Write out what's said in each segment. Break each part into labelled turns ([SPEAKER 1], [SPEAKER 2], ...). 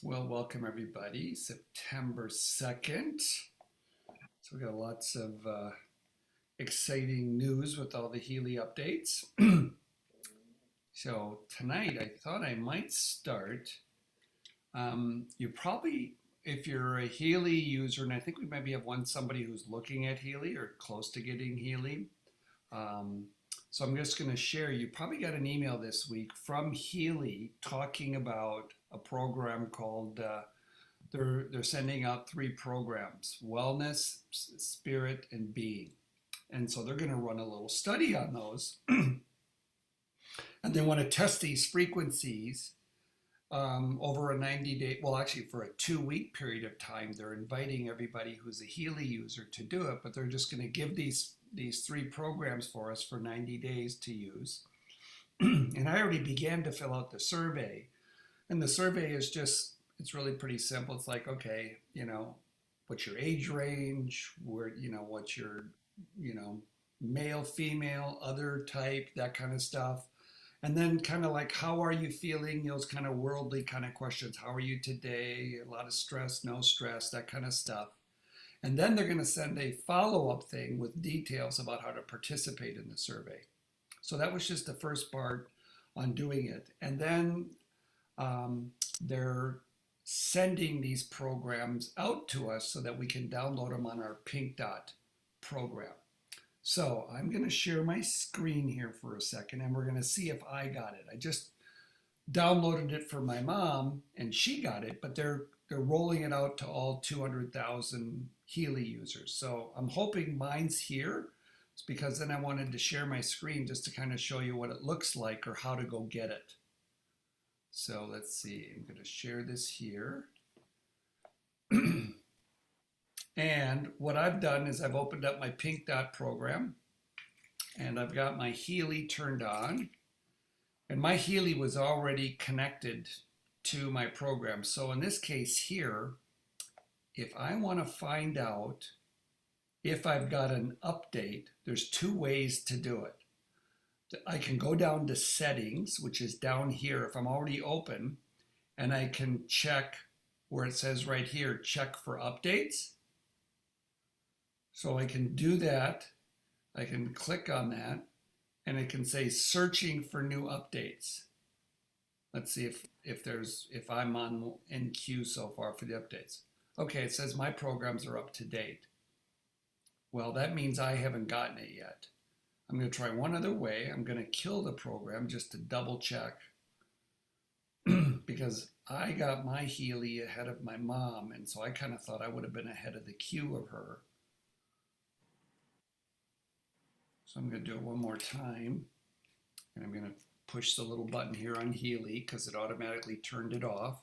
[SPEAKER 1] Well, welcome everybody. September 2nd. So we got lots of exciting news with all the Healy updates. So tonight I thought I might start. You probably, if you're a Healy user, and I think we maybe have somebody who's looking at Healy or close to getting Healy. Um, so I'm just going to share. You probably got an email this week from Healy talking about a program called they're sending out three programs: wellness, spirit, and being. And so they're going to run a little study on those, and they want to test these frequencies over a 90-day, well, actually for a 2-week period of time. They're inviting everybody who's a Healy user to do it, but they're just going to give these three programs for us for 90 days to use. And I already began to fill out the survey, and the survey is just, it's really pretty simple. It's like, okay, what's your age range, where, what's your, male, female, other type, that kind of stuff. And then kind of like, how are you feeling? Those kind of worldly kind of questions. How are you today? A lot of stress, no stress, that kind of stuff. And then they're going to send a follow-up thing with details about how to participate in the survey. So that was just the first part on doing it. And then they're sending these programs out to us so that we can download them on our Pink Dot program. So I'm going to share my screen here for a second, and we're going to see if I got it. I just downloaded it for my mom, and she got it, but they're rolling it out to all 200,000 Healy users. So I'm hoping mine's here. It's because then I wanted to share my screen just to kind of show you what it looks like or how to go get it. So let's see, I'm going to share this here. And what I've done is I've opened up my Pink Dot program, and I've got my Healy turned on, and my Healy was already connected to my program. So in this case here, if I want to find out if I've got an update, there's two ways to do it. I can go down to settings, which is down here if I'm already open, and I can check where it says right here, check for updates. So I can do that. I can click on that, and it can say searching for new updates. Let's see if I'm in queue so far for the updates. Okay, it says my programs are up to date. Well, that means I haven't gotten it yet. I'm going to try one other way. I'm going to kill the program just to double check because I got my Healy ahead of my mom, and so I kind of thought I would have been ahead of the queue of her. So I'm going to do it one more time, and I'm going to push the little button here on Healy because it automatically turned it off.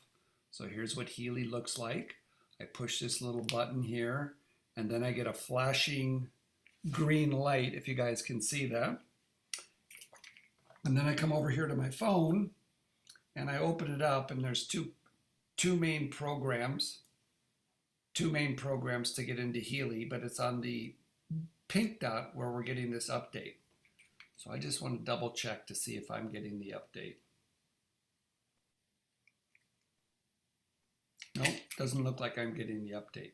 [SPEAKER 1] So here's what Healy looks like. I push this little button here, and then I get a flashing green light, if you guys can see that. And then I come over here to my phone, and I open it up, and there's two main programs to get into Healy, but it's on the Pink Dot where we're getting this update. So I just want to double check to see if I'm getting the update. Nope, doesn't look like I'm getting the update.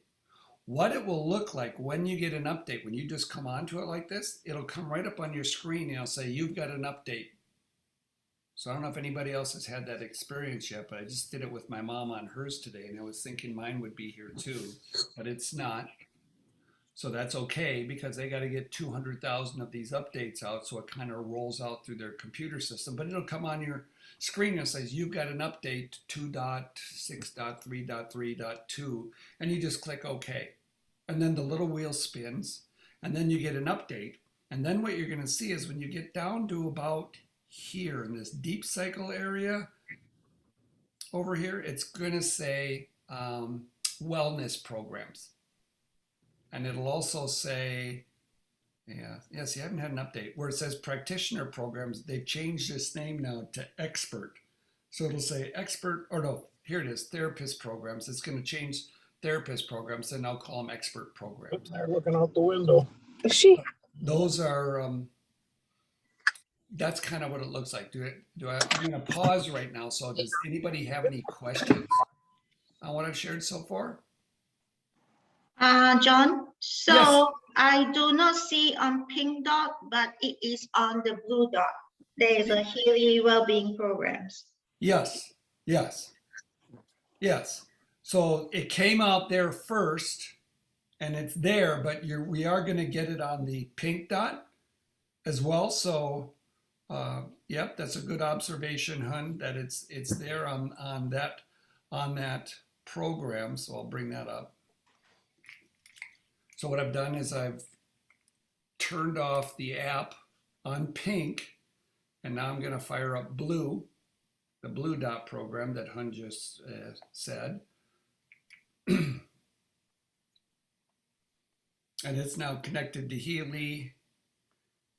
[SPEAKER 1] What it will look like when you get an update, when you just come onto it like this, it'll come right up on your screen and it'll say you've got an update. So I don't know if anybody else has had that experience yet, but I just did it with my mom on hers today, and I was thinking mine would be here too, but it's not. So that's okay because they got to get 200,000 of these updates out, so it kind of rolls out through their computer system. But it'll come on your screen and says you've got an update 2.6.3.3.2, and you just click OK. And then the little wheel spins, and then you get an update. And then what you're going to see is when you get down to about here in this deep cycle area over here, it's going to say wellness programs. And it'll also say, yes, you haven't had an update. Where it says practitioner programs, they've changed this name now to expert. So it'll say expert, or no, here it is, therapist programs. It's going to change therapist programs, and I'll call them expert programs.
[SPEAKER 2] They're looking out the window.
[SPEAKER 1] Those are, that's kind of what it looks like. I'm going to pause right now. So does anybody have any questions? on what I've shared so far?
[SPEAKER 2] John,
[SPEAKER 1] Yes.
[SPEAKER 2] so I do not see on pink dot, but it is on the blue dot. There is a Healy Wellbeing Programs.
[SPEAKER 1] Yes. Yes. Yes. So it came out there first and it's there, but we are going to get it on the pink dot as well. So, yep, that's a good observation, Hun, that it's there on that program. So I'll bring that up. So what I've done is I've turned off the app on pink, and now I'm going to fire up blue, the blue dot program that Hun just said. And it's now connected to Healy.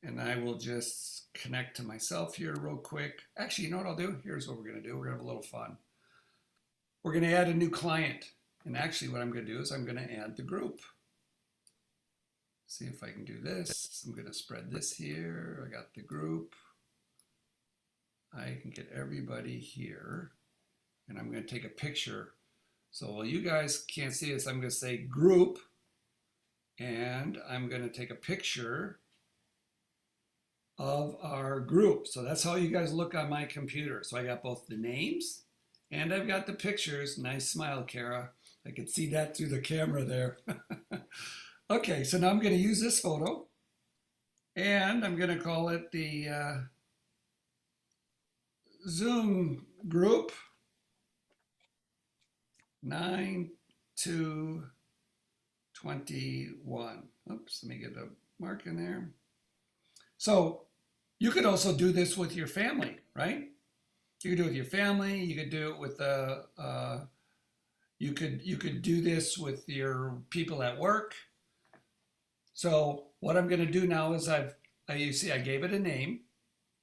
[SPEAKER 1] And I will just connect to myself here real quick. Actually, you know what I'll do? Here's what we're going to do. We're going to have a little fun. We're going to add a new client. And actually what I'm going to do is I'm going to add the group. See if I can do this. I'm going to spread this here. I got the group. I can get everybody here. And I'm going to take a picture. So while you guys can't see this, I'm going to say group. And I'm going to take a picture of our group. So that's how you guys look on my computer. So I got both the names and I've got the pictures. Nice smile, Kara. I could see that through the camera there. Okay, so now I'm going to use this photo and I'm going to call it the Zoom group 9 to 21. Oops, let me get a mark in there. So you could also do this with your family, right? You could do it with your family. You could do it with you could do this with your people at work. So what I'm going to do now is you see I gave it a name,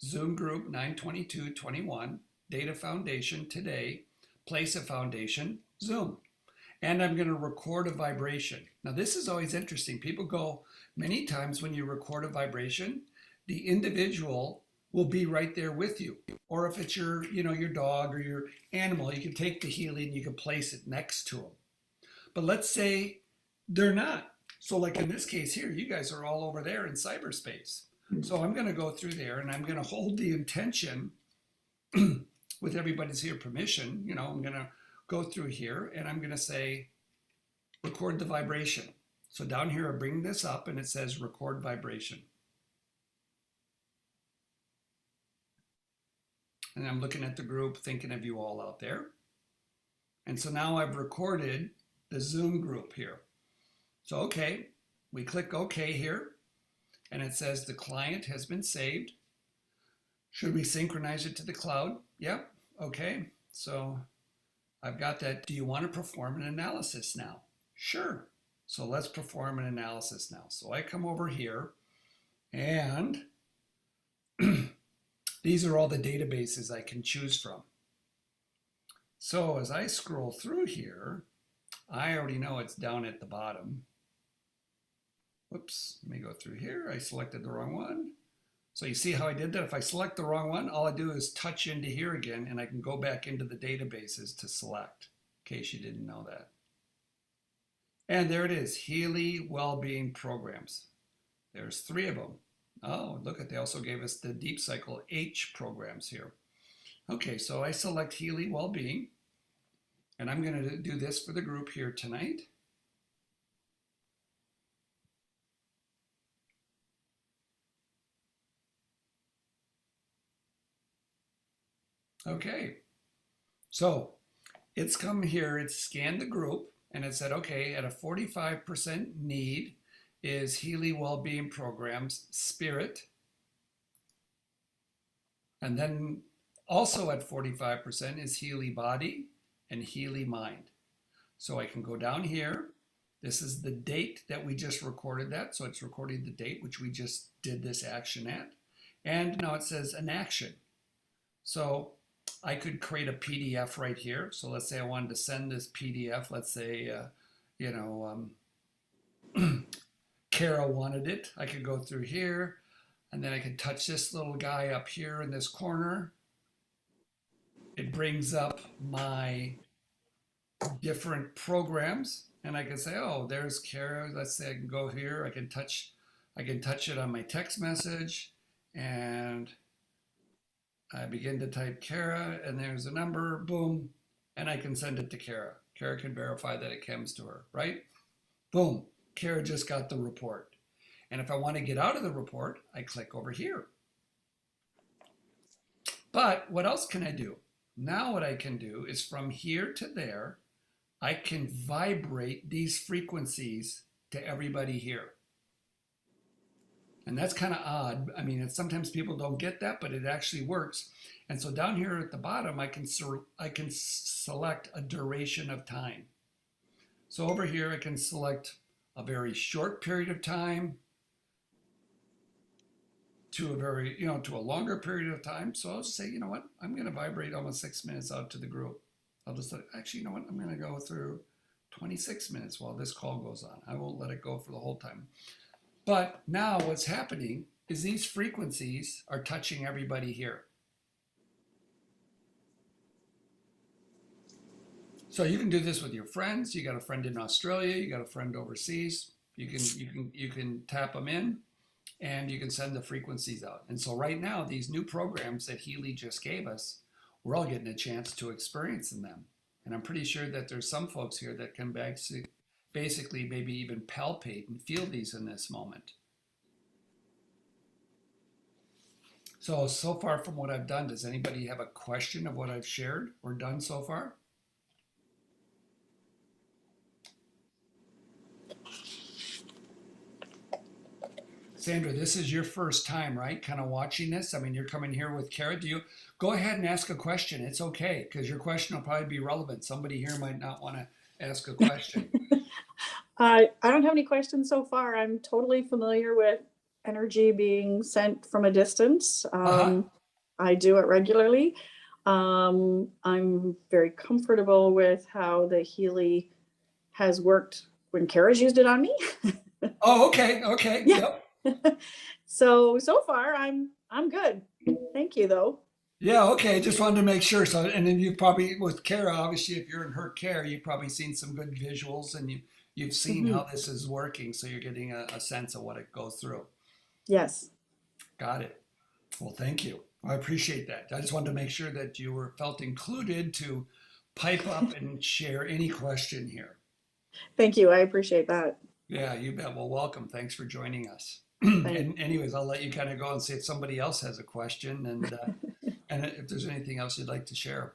[SPEAKER 1] Zoom group 9/22/21, date of foundation today, place of foundation, Zoom. And I'm going to record a vibration. Now this is always interesting. People go, many times when you record a vibration, the individual will be right there with you. Or if it's your dog or your animal, you can take the Healy and you can place it next to them. But let's say they're not. So like in this case here, you guys are all over there in cyberspace. So I'm going to go through there and I'm going to hold the intention with everybody's here permission. I'm going to go through here and I'm going to say record the vibration. So down here I bring this up and it says record vibration. And I'm looking at the group, thinking of you all out there. And so now I've recorded the Zoom group here. So, okay, we click OK here, and it says the client has been saved. Should we synchronize it to the cloud? Yep, okay. So I've got that. Do you want to perform an analysis now? Sure. So let's perform an analysis now. So I come over here, and these are all the databases I can choose from. So as I scroll through here, I already know it's down at the bottom. Whoops, let me go through here. I selected the wrong one. So you see how I did that? If I select the wrong one, all I do is touch into here again and I can go back into the databases to select, in case you didn't know that. And there it is, Healy Wellbeing Programs. There's 3 of them. Oh, look at, they also gave us the Deep Cycle H programs here. Okay, so I select Healy Wellbeing, and I'm going to do this for the group here tonight. Okay, so it's come here, it's scanned the group, and it said, okay, at a 45% need is Healy Wellbeing Programs Spirit. And then also at 45% is Healy Body and Healy Mind. So I can go down here. This is the date that we just recorded that. So it's recording the date which we just did this action at. And now it says an action. So I could create a PDF right here. So let's say I wanted to send this PDF. Let's say, Kara wanted it. I could go through here and then I could touch this little guy up here in this corner. It brings up my different programs, and I can say, oh, there's Kara. Let's say I can go here. I can touch it on my text message, and I begin to type Kara, and there's a number, boom, and I can send it to Kara. Kara can verify that it comes to her, right? Boom, Kara just got the report. And if I want to get out of the report, I click over here. But what else can I do? Now what I can do is from here to there, I can vibrate these frequencies to everybody here. And that's kind of odd. I mean, sometimes people don't get that, but it actually works. And so down here at the bottom, I can select a duration of time. So over here, I can select a very short period of time to a very, to a longer period of time. So I'll just say, you know what, I'm going to vibrate almost 6 minutes out to the group. I'll just say, actually, you know what, I'm going to go through 26 minutes while this call goes on. I won't let it go for the whole time. But now what's happening is these frequencies are touching everybody here. So you can do this with your friends. You got a friend in Australia, you got a friend overseas. You can tap them in and you can send the frequencies out. And so right now, these new programs that Healy just gave us, we're all getting a chance to experience in them. And I'm pretty sure that there's some folks here that can basically maybe even palpate and feel these in this moment. So far from what I've done, does anybody have a question of what I've shared or done so far? Sandra, this is your first time, right? Kind of watching this. I mean, you're coming here with Kara. Go ahead and ask a question. It's okay, because your question will probably be relevant. Somebody here might not want to ask a question.
[SPEAKER 3] I don't have any questions so far. I'm totally familiar with energy being sent from a distance. I do it regularly. I'm very comfortable with how the Healy has worked when Kara's used it on me.
[SPEAKER 1] Oh, okay. Okay.
[SPEAKER 3] Yeah.
[SPEAKER 1] Yep.
[SPEAKER 3] So far I'm good. Thank you though.
[SPEAKER 1] Yeah, okay. Just wanted to make sure. So, and then you probably, with Kara, obviously, if you're in her care, you've probably seen some good visuals and you've seen how this is working. So you're getting a sense of what it goes through.
[SPEAKER 3] Yes.
[SPEAKER 1] Got it. Well, thank you. I appreciate that. I just wanted to make sure that you felt included to pipe up and share any question here.
[SPEAKER 3] Thank you. I appreciate that.
[SPEAKER 1] Yeah, you bet. Well, welcome. Thanks for joining us. And anyways, I'll let you kind of go and see if somebody else has a question and if there's anything else you'd like to share.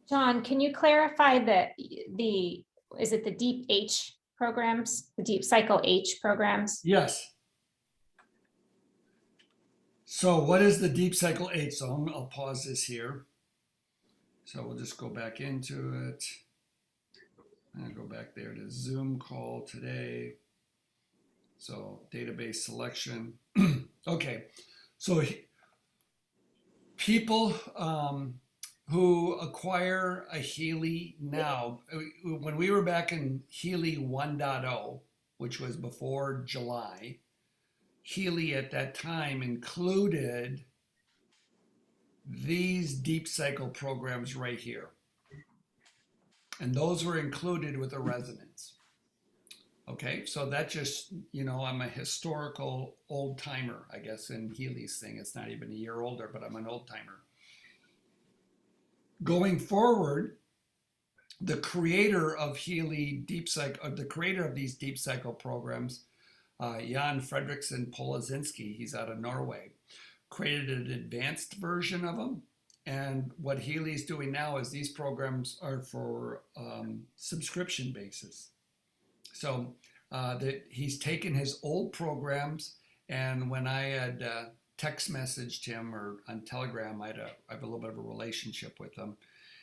[SPEAKER 4] John, can you clarify is it the Deep H programs, the Deep Cycle H programs?
[SPEAKER 1] Yes. So what is the Deep Cycle H? So I'll pause this here. So we'll just go back into it. And go back there to Zoom call today. So database selection. Okay. So people who acquire a Healy now, when we were back in Healy 1.0, which was before July, Healy at that time included these deep cycle programs right here. And those were included with a resonance. Okay, so that just, I'm a historical old timer, I guess, in Healy's thing. It's not even a year older, but I'm an old timer. Going forward, the creator of Healy Deep Cycle, the creator of these deep cycle programs, Jan Fredriksson Polazinski, he's out of Norway, created an advanced version of them. And what Healy's doing now is these programs are for subscription basis. So he's taken his old programs, and when I had text messaged him or on Telegram, I have a little bit of a relationship with him.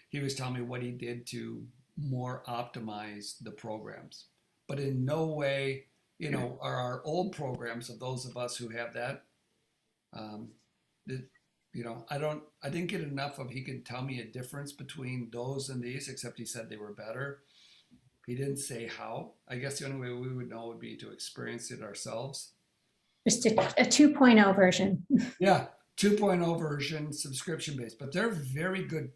[SPEAKER 1] He was telling me what he did to more optimize the programs. But in no way, are our old programs of those of us who have that, I didn't get enough of, he could tell me a difference between those and these, except he said they were better. He didn't say how. I guess the only way we would know would be to experience it ourselves.
[SPEAKER 4] Just a 2.0 version.
[SPEAKER 1] Yeah, 2.0 version, subscription based, but they're very good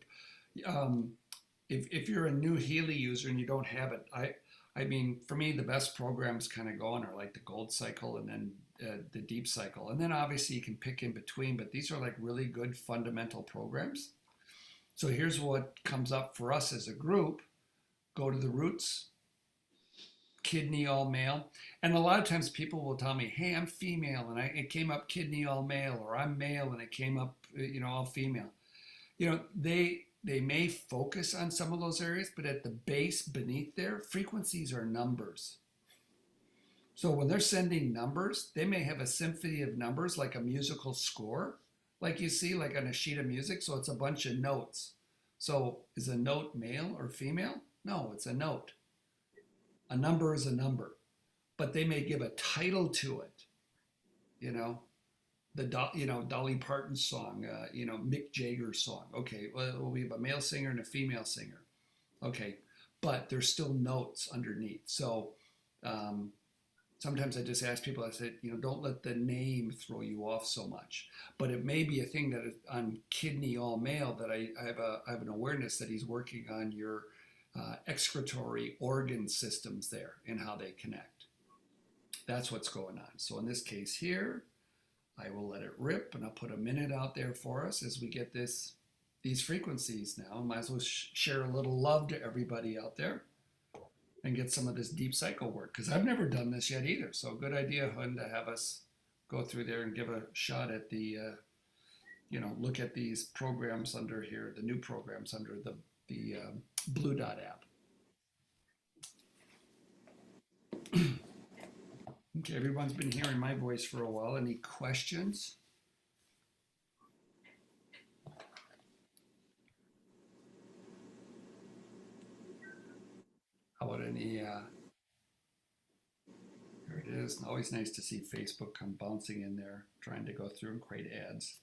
[SPEAKER 1] if you're a new Healy user and you don't have it, I mean, for me, the best programs kind of going are like the Gold Cycle and then the Deep Cycle. And then obviously you can pick in between, but these are like really good fundamental programs. So here's what comes up for us as a group. Go to the roots, kidney all male. And a lot of times people will tell me, hey, I'm female and it came up kidney all male, or I'm male and it came up, all female. They may focus on some of those areas, but at the base beneath there, frequencies are numbers. So when they're sending numbers, they may have a symphony of numbers like a musical score, like you see like on a sheet of music. So it's a bunch of notes. So is a note male or female? No, it's a note. A number is a number, but they may give a title to it, Dolly Parton song, Mick Jagger song. Okay, well, we have a male singer and a female singer. Okay, but there's still notes underneath. So sometimes I just ask people, I said, don't let the name throw you off so much. But it may be a thing that on kidney all male that I have an awareness that he's working on your excretory organ systems there and how they connect. That's what's going on. So in this case here, I will let it rip and I'll put a minute out there for us as we get these frequencies now. Might as well share a little love to everybody out there and get some of this deep cycle work, because I've never done this yet either. So good idea, Hun, to have us go through there and give a shot at the, look at these programs under here, the new programs under the Blue Dot app. Okay, everyone's been hearing my voice for a while. Any questions? How about any, here it is. Always nice to see Facebook come bouncing in there, trying to go through and create ads.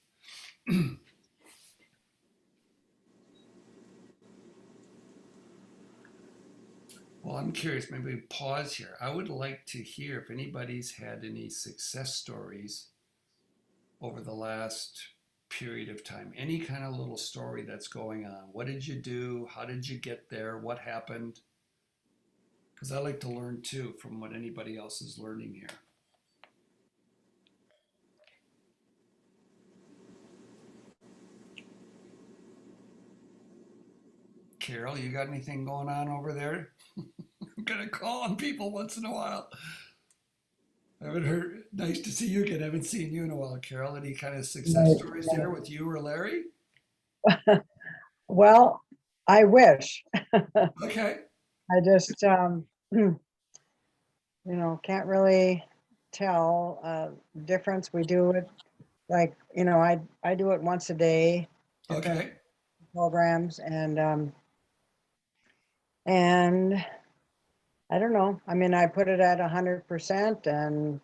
[SPEAKER 1] Well, I'm curious, maybe we pause here. I would like to hear if anybody's had any success stories over the last period of time. Any kind of little story that's going on. What did you do? How did you get there? What happened? Because I like to learn too from what anybody else is learning here. Carol, you got anything going on over there? I'm gonna call on people once in a while. I haven't heard. Nice to see you again. I haven't seen you in a while, Carol. Any kind of success stories there with you or Larry?
[SPEAKER 5] Well, I wish.
[SPEAKER 1] Okay.
[SPEAKER 5] I just, can't really tell difference. We do it like, I do it once a day,
[SPEAKER 1] Okay.
[SPEAKER 5] programs, and I don't know. I mean, I put it at 100% and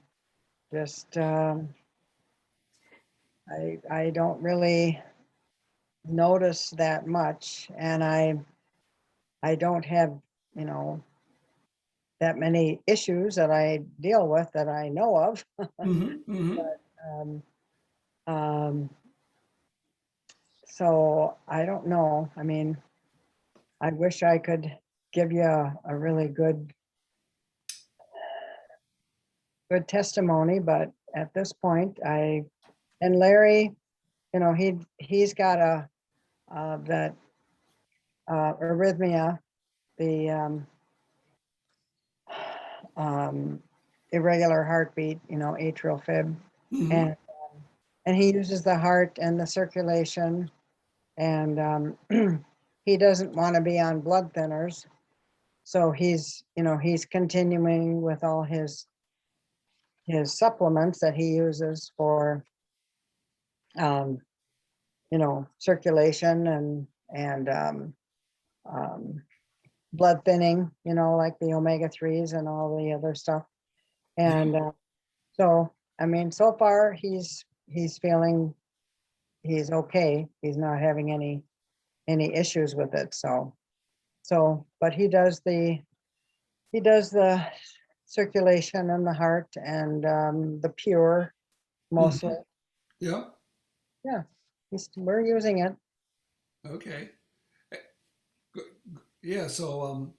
[SPEAKER 5] just, I don't really notice that much, and I don't have, that many issues that I deal with that I know of. So I don't know. I mean, I wish I could give you a really good testimony, but at this point, and Larry, he's got that arrhythmia, the irregular heartbeat, atrial fib, and he uses the heart and the circulation, and he doesn't want to be on blood thinners, so he's continuing with all his supplements that he uses for circulation and blood thinning, like the omega-3s and all the other stuff. And so, I mean, so far he's feeling he's okay. He's not having any issues with it. So, but he does the circulation and the heart and the pure mostly.
[SPEAKER 1] Yeah.
[SPEAKER 5] Yeah, we're using it.
[SPEAKER 1] Okay. Yeah, so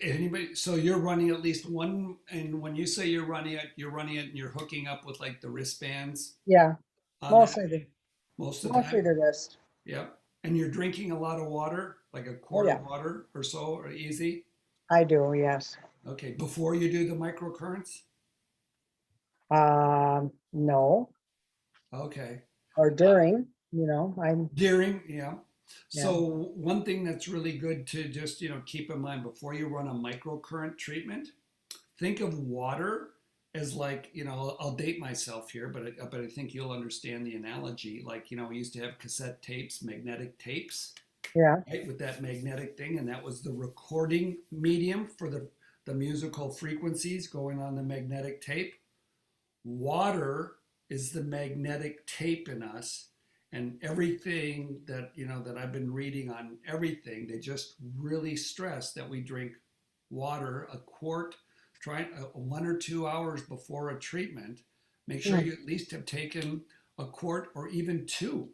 [SPEAKER 1] anybody, so you're running at least one, and when you say you're running it and you're hooking up with like the wristbands
[SPEAKER 5] Yeah,
[SPEAKER 1] on that
[SPEAKER 5] mostly the,
[SPEAKER 1] most of the
[SPEAKER 5] mostly
[SPEAKER 1] time?
[SPEAKER 5] the wrist.
[SPEAKER 1] Yep. And you're drinking a lot of water, like a
[SPEAKER 5] Oh,
[SPEAKER 1] quart
[SPEAKER 5] yeah,
[SPEAKER 1] of water or so, or easy?
[SPEAKER 5] I do, yes.
[SPEAKER 1] Okay, before you do the microcurrents?
[SPEAKER 5] No,
[SPEAKER 1] Okay.
[SPEAKER 5] or
[SPEAKER 1] Uh,
[SPEAKER 5] during, I'm,
[SPEAKER 1] During, yeah.
[SPEAKER 5] yeah,
[SPEAKER 1] So one thing that's really good to just, keep in mind before you run a microcurrent treatment, think of water as like, I'll date myself here, but I think you'll understand the analogy. Like, we used to have cassette tapes, magnetic tapes,
[SPEAKER 5] yeah,
[SPEAKER 1] right, with that magnetic thing, and that was the recording medium for the musical frequencies going on the magnetic tape. Water is the magnetic tape in us, and everything that I've been reading on everything, they just really stress that we drink water a quart, try 1 or 2 hours before a treatment. Make sure
[SPEAKER 5] mm,
[SPEAKER 1] you at least have taken a quart or even two.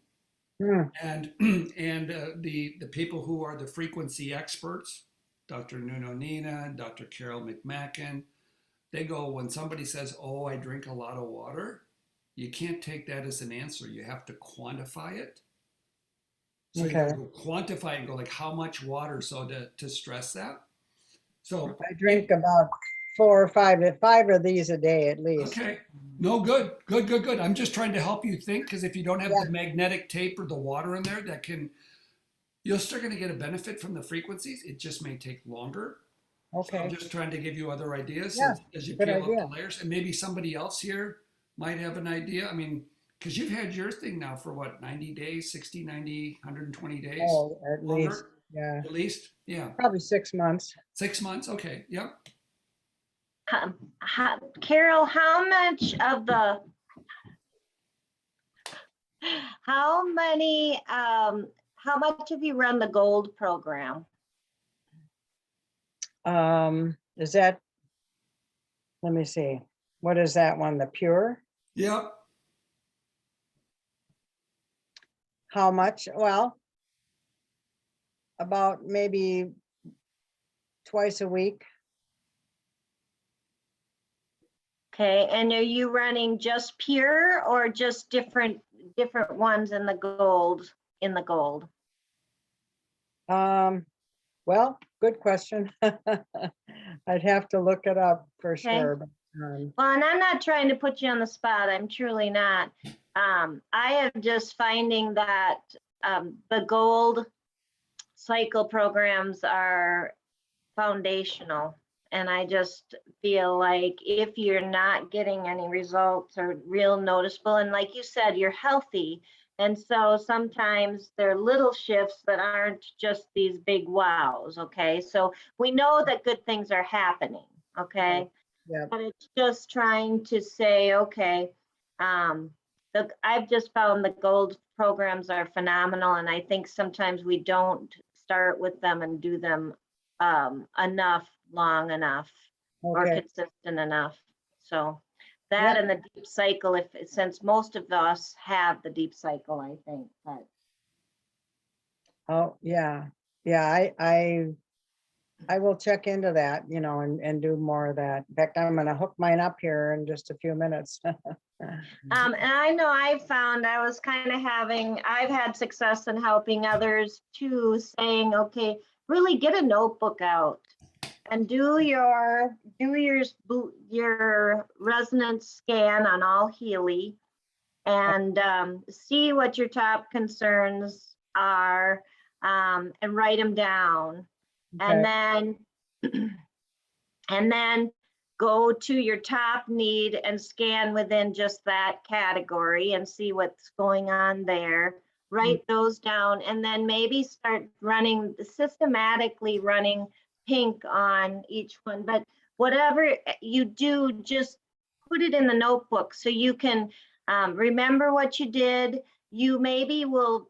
[SPEAKER 5] mm,
[SPEAKER 1] And the people who are the frequency experts, Dr. Nuno Nina and Dr. Carol McMacken, they go, when somebody says, "Oh, I drink a lot of water," you can't take that as an answer. You have to quantify it. So you got
[SPEAKER 5] okay.
[SPEAKER 1] to go quantify and go like, how much water? So to stress that. So
[SPEAKER 5] I drink about 4 or 5 of these a day at least.
[SPEAKER 1] okay, no, good, good, good, good. I'm just trying to help you think, because if you don't have
[SPEAKER 5] Yeah,
[SPEAKER 1] the magnetic tape or the water in there, you're still going to get a benefit from the frequencies. It just may take longer. So I'm
[SPEAKER 5] okay.
[SPEAKER 1] just trying to give you other ideas
[SPEAKER 5] Yeah,
[SPEAKER 1] as you
[SPEAKER 5] good
[SPEAKER 1] peel up the
[SPEAKER 5] idea.
[SPEAKER 1] layers, and maybe somebody else here might have an idea. I mean, because you've had your thing now for what, 90 days, 60, 90, 120 days?
[SPEAKER 5] Oh, at least,
[SPEAKER 1] Longer,
[SPEAKER 5] yeah,
[SPEAKER 1] at least? Yeah.
[SPEAKER 5] probably 6 months.
[SPEAKER 1] 6 months? Okay. Yep.
[SPEAKER 2] Carol, how much have you run the gold program?
[SPEAKER 5] Is that, let me see, what is that one, the pure?
[SPEAKER 1] Yep.
[SPEAKER 5] How much? Well, about maybe twice a week.
[SPEAKER 2] Okay, and are you running just pure or just different ones in the gold,
[SPEAKER 5] Well, good question. I'd have to look it up for
[SPEAKER 2] Okay.
[SPEAKER 5] sure. But,
[SPEAKER 2] Well, and I'm not trying to put you on the spot. I'm truly not. I am just finding that the gold cycle programs are foundational. And I just feel like if you're not getting any results or real noticeable, and like you said, you're healthy. And so sometimes they're little shifts that aren't just these big wows. Okay. So we know that good things are happening. Okay.
[SPEAKER 5] yeah,
[SPEAKER 2] But it's just trying to say, okay, I've just found the gold programs are phenomenal. And I think sometimes we don't start with them and do them long enough or
[SPEAKER 5] okay.
[SPEAKER 2] consistent enough. So
[SPEAKER 5] Yeah.
[SPEAKER 2] that and the deep cycle, since most of us have the deep cycle, I think. But
[SPEAKER 5] Oh, yeah. Yeah, I will check into that, and do more of that. In fact, I'm gonna hook mine up here in just a few minutes.
[SPEAKER 2] and I know I've had success in helping others too, saying, okay, really get a notebook out and do your resonance scan on all Healy and see what your top concerns are, and write them down.
[SPEAKER 5] Okay,
[SPEAKER 2] And then go to your top need and scan within just that category and see what's going on there. Write those down and then maybe start systematically running pink on each one. But whatever you do, just put it in the notebook so you can remember what you did. You maybe will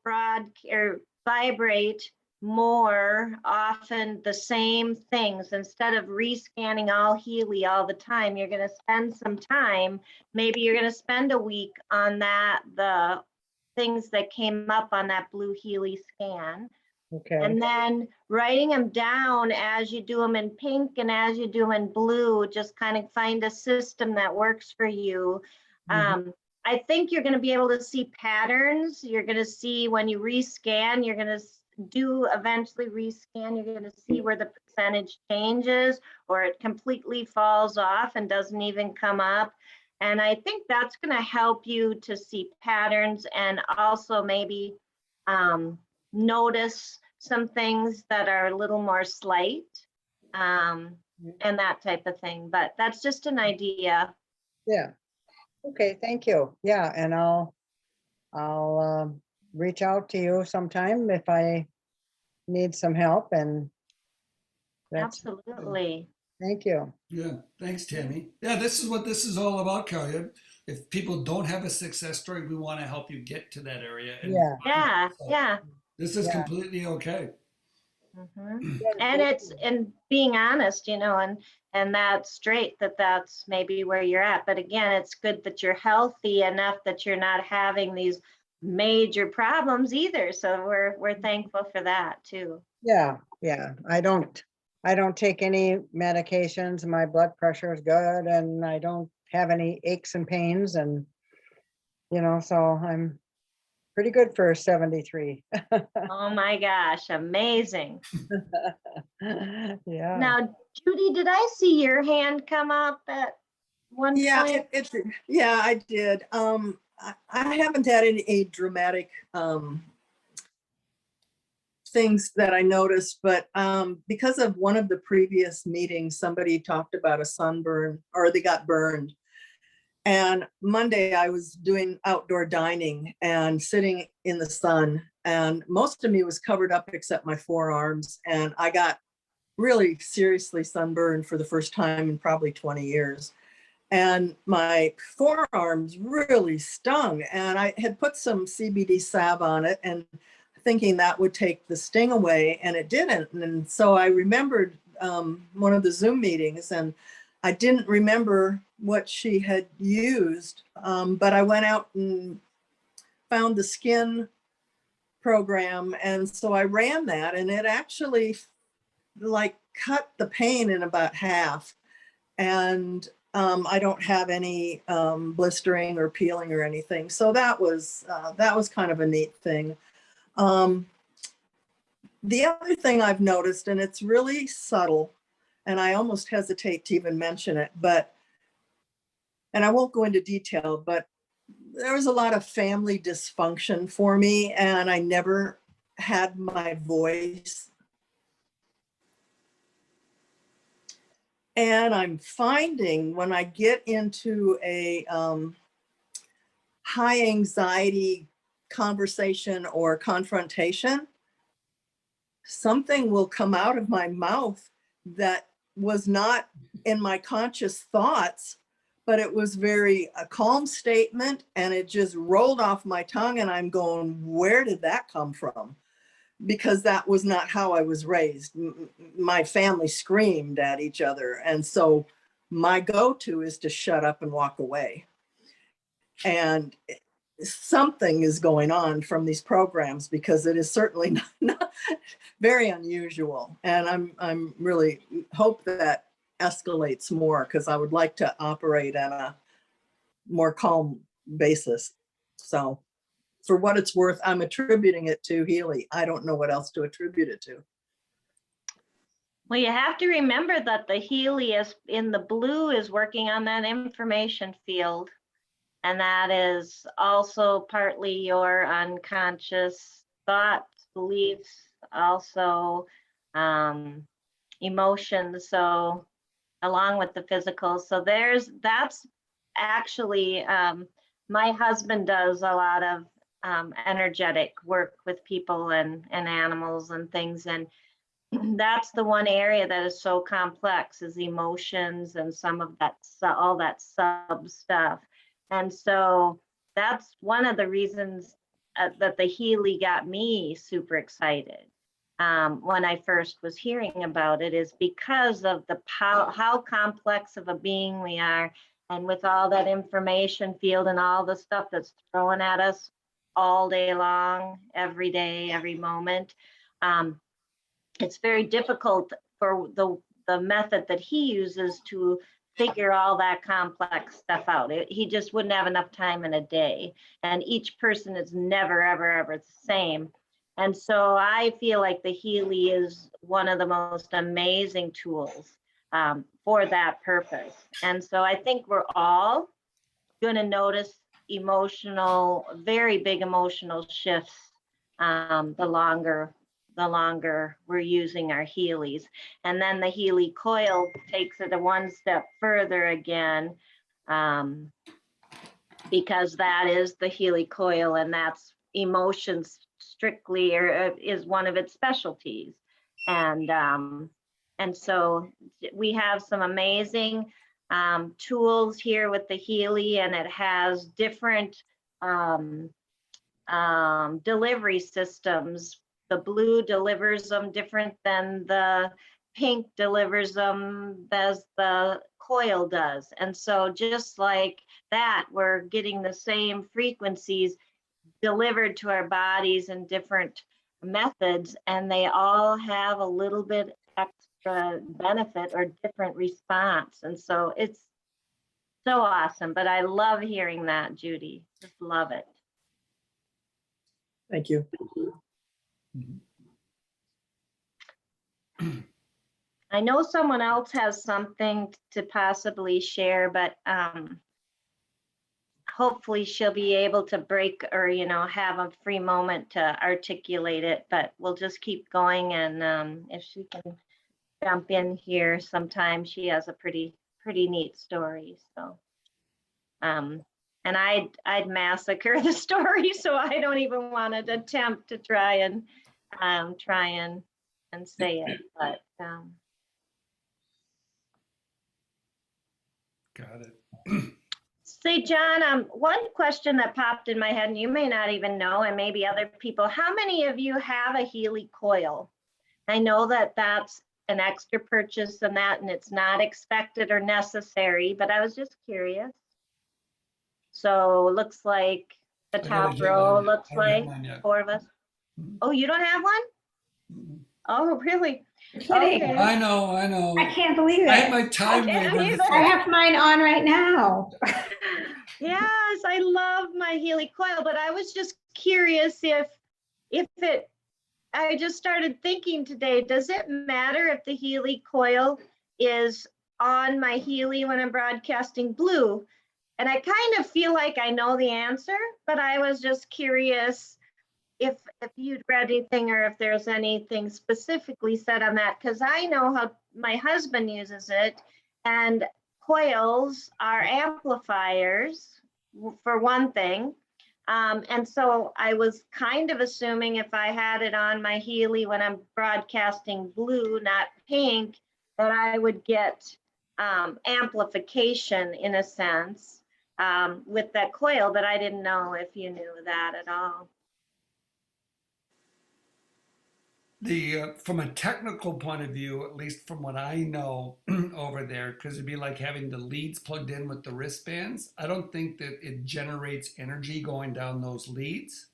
[SPEAKER 2] vibrate more often the same things instead of rescanning all Healy all the time. You're going to spend some time, maybe you're going to spend a week on the things that came up on that blue Healy scan,
[SPEAKER 5] Okay.
[SPEAKER 2] And then writing them down as you do them in pink and as you do them in blue, just kind of find a system that works for you.
[SPEAKER 5] Mhm.
[SPEAKER 2] I think you're going to be able to see patterns. You're going to see when you rescan, you're going to do eventually rescan, you're going to see where the percentage changes or it completely falls off and doesn't even come up. And I think that's going to help you to see patterns and also maybe notice some things that are a little more slight and that type of thing. But that's just an idea.
[SPEAKER 5] Yeah. Okay, thank you. Yeah, and I'll reach out to you sometime if I need some help, and that's,
[SPEAKER 2] Absolutely.
[SPEAKER 5] thank you.
[SPEAKER 1] Yeah, thanks, Tammy. Yeah, this is what this is all about, Kelly. If people don't have a success story, we want to help you get to that area. And
[SPEAKER 5] Yeah.
[SPEAKER 2] Yeah,
[SPEAKER 1] so
[SPEAKER 2] yeah.
[SPEAKER 1] this is
[SPEAKER 5] Yeah.
[SPEAKER 1] completely okay.
[SPEAKER 2] Mhm.
[SPEAKER 5] Yeah,
[SPEAKER 2] And
[SPEAKER 5] thank
[SPEAKER 2] it's
[SPEAKER 5] you.
[SPEAKER 2] and being honest, and that's straight that that's maybe where you're at. But again, it's good that you're healthy enough that you're not having these major problems either. So we're thankful for that too.
[SPEAKER 5] Yeah, yeah. I don't take any medications. My blood pressure is good and I don't have any aches and pains, and so I'm pretty good for 73.
[SPEAKER 2] Oh my gosh, amazing.
[SPEAKER 5] Yeah.
[SPEAKER 2] Now, Judy, did I see your hand come up at one
[SPEAKER 6] Yeah,
[SPEAKER 2] point?
[SPEAKER 6] yeah, I did. I haven't had any dramatic things that I noticed, but because of one of the previous meetings, somebody talked about a sunburn or they got burned. And Monday I was doing outdoor dining and sitting in the sun, and most of me was covered up except my forearms. And I got really seriously sunburned for the first time in probably 20 years. And my forearms really stung. And I had put some CBD salve on it and thinking that would take the sting away, and it didn't. And so I remembered one of the Zoom meetings, and I didn't remember what she had used, but I went out and found the skin program. And so I ran that, and it actually like cut the pain in about half. And I don't have any blistering or peeling or anything. So that was kind of a neat thing. The other thing I've noticed, and it's really subtle, and I almost hesitate to even mention it, and I won't go into detail, but there was a lot of family dysfunction for me, and I never had my voice. And I'm finding when I get into a high anxiety conversation or confrontation, something will come out of my mouth that was not in my conscious thoughts, but it was a calm statement, and it just rolled off my tongue. And I'm going, where did that come from? Because that was not how I was raised. My family screamed at each other. And so my go-to is to shut up and walk away. And something is going on from these programs, because it is certainly not very unusual. And I'm really hope that escalates more, because I would like to operate on a more calm basis. So for what it's worth, I'm attributing it to Healy. I don't know what else to attribute it to.
[SPEAKER 2] Well, you have to remember that the Helios in the blue is working on that information field. And that is also partly your unconscious thoughts, beliefs, also emotions. So along with the physical. So that's actually, my husband does a lot of energetic work with people and animals and things. And that's the one area that is so complex, is emotions and some of that, all that sub stuff. And so that's one of the reasons that the Healy got me super excited when I first was hearing about it, is because of how complex of a being we are. And with all that information field and all the stuff that's thrown at us all day long, every day, every moment. um, it's very difficult for the method that he uses to figure all that complex stuff out. He just wouldn't have enough time in a day. And each person is never, ever, ever the same. And so I feel like the Healy is one of the most amazing tools for that purpose. And so I think we're all going to notice very big emotional shifts the longer we're using our Healys. And then the Healy coil takes it one step further again, because that is the Healy coil, and that's emotions strictly, or is one of its specialties. And so we have some amazing tools here with the Healy, and it has different delivery systems. The blue delivers them different than the pink delivers them as the coil does. And so just like that, we're getting the same frequencies delivered to our bodies in different methods, and they all have a little bit extra benefit or different response. And so it's so awesome. But I love hearing that, Judy. Just love it.
[SPEAKER 6] Thank you.
[SPEAKER 2] I know someone else has something to possibly share, but hopefully she'll be able to break or, have a free moment to articulate it, but we'll just keep going. And if she can jump in here sometime, she has a pretty neat story. So, and I'd massacre the story, so I don't even want to attempt to try and say it, but
[SPEAKER 1] Got it.
[SPEAKER 2] say, John, one question that popped in my head, and you may not even know, and maybe other people, how many of you have a Healy coil? I know that that's an extra purchase and it's not expected or necessary, but I was just curious. So looks like the
[SPEAKER 1] I gotta
[SPEAKER 2] top
[SPEAKER 1] get
[SPEAKER 2] row
[SPEAKER 1] mine yet.
[SPEAKER 2] looks
[SPEAKER 1] I don't have
[SPEAKER 2] like
[SPEAKER 1] mine yet.
[SPEAKER 2] 4 of us.
[SPEAKER 1] Mhm.
[SPEAKER 2] Oh, you don't have one?
[SPEAKER 1] Mhm.
[SPEAKER 2] Oh, really?
[SPEAKER 4] Kidding.
[SPEAKER 2] Okay.
[SPEAKER 1] I know.
[SPEAKER 4] I can't believe
[SPEAKER 1] I had
[SPEAKER 4] it.
[SPEAKER 1] my time
[SPEAKER 2] I can't
[SPEAKER 1] wavered.
[SPEAKER 2] either.
[SPEAKER 4] I have mine on right now.
[SPEAKER 2] Yes, I love my Healy coil, but I was just curious if it, I just started thinking today, does it matter if the Healy coil is on my Healy when I'm broadcasting blue? And I kind of feel like I know the answer, but I was just curious if you'd read anything or if there's anything specifically said on that, because I know how my husband uses it, and coils are amplifiers for one thing. And so I was kind of assuming if I had it on my Healy when I'm broadcasting blue, not pink, that I would get amplification in a sense with that coil, but I didn't know if you knew that at all.
[SPEAKER 1] From a technical point of view, at least from what I know over there, because it'd be like having the leads plugged in with the wristbands. I don't think that it generates energy going down those leads.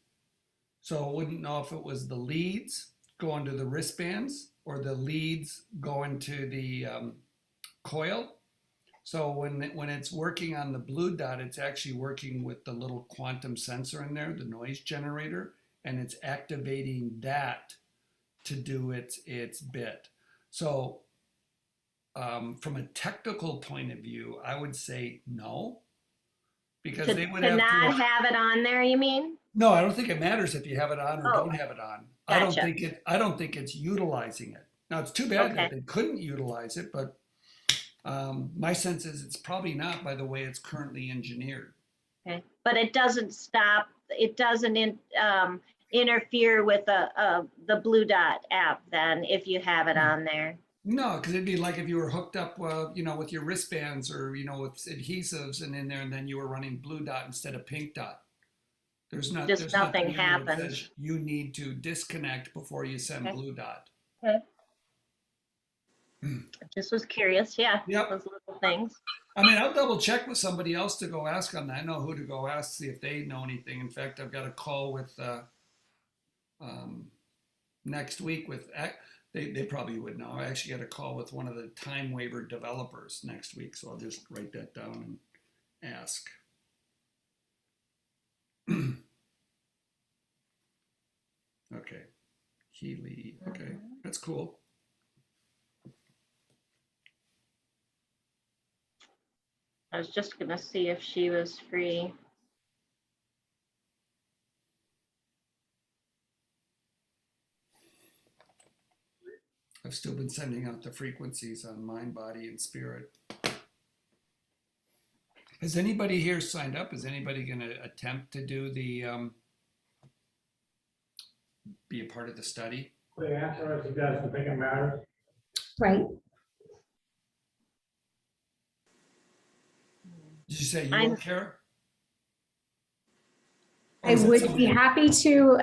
[SPEAKER 1] So I wouldn't know if it was the leads going to the wristbands or the leads going to the coil. So when it's working on the blue dot, it's actually working with the little quantum sensor in there, the noise generator, and it's activating that to do its bit. So from a technical point of view, I would say no, because they would
[SPEAKER 2] to
[SPEAKER 1] have
[SPEAKER 2] not
[SPEAKER 1] to.
[SPEAKER 2] have it on there, you mean?
[SPEAKER 1] No, I don't think it matters if you have it on or
[SPEAKER 2] Oh,
[SPEAKER 1] don't have it on.
[SPEAKER 2] gotcha.
[SPEAKER 1] I don't think it's utilizing it. Now it's too bad that
[SPEAKER 2] Okay.
[SPEAKER 1] they couldn't utilize it, but my sense is it's probably not by the way it's currently engineered.
[SPEAKER 2] Okay, but it doesn't stop, it doesn't interfere with the Blue Dot app then, if you have it on there.
[SPEAKER 1] No, because it'd be like if you were hooked up, with your wristbands or with adhesives and in there, and then you were running blue dot instead of pink dot. There's
[SPEAKER 2] Just nothing
[SPEAKER 1] in there that
[SPEAKER 2] happens.
[SPEAKER 1] says you need to disconnect before you send
[SPEAKER 2] Okay.
[SPEAKER 1] blue dot.
[SPEAKER 2] Okay. Just was curious, yeah.
[SPEAKER 1] Yep.
[SPEAKER 2] Those little things.
[SPEAKER 1] I mean, I'll double check with somebody else to go ask on that. I know who to go ask, see if they know anything. In fact, I've got a call with next week with, they probably would know. I actually got a call with one of the Time Waiver developers next week, so I'll just write that down and ask. Okay, Healy, okay, that's cool.
[SPEAKER 2] I was just gonna see if she was free.
[SPEAKER 1] I've still been sending out the frequencies on mind, body, and spirit. Has anybody here signed up? Is anybody going to attempt to do the, be a part of the study?
[SPEAKER 7] The answer is he doesn't think it matters.
[SPEAKER 4] Right.
[SPEAKER 1] Did you say you
[SPEAKER 2] I'm-
[SPEAKER 1] don't care? Or
[SPEAKER 4] I
[SPEAKER 1] is that
[SPEAKER 4] would be
[SPEAKER 1] somebody-
[SPEAKER 4] happy to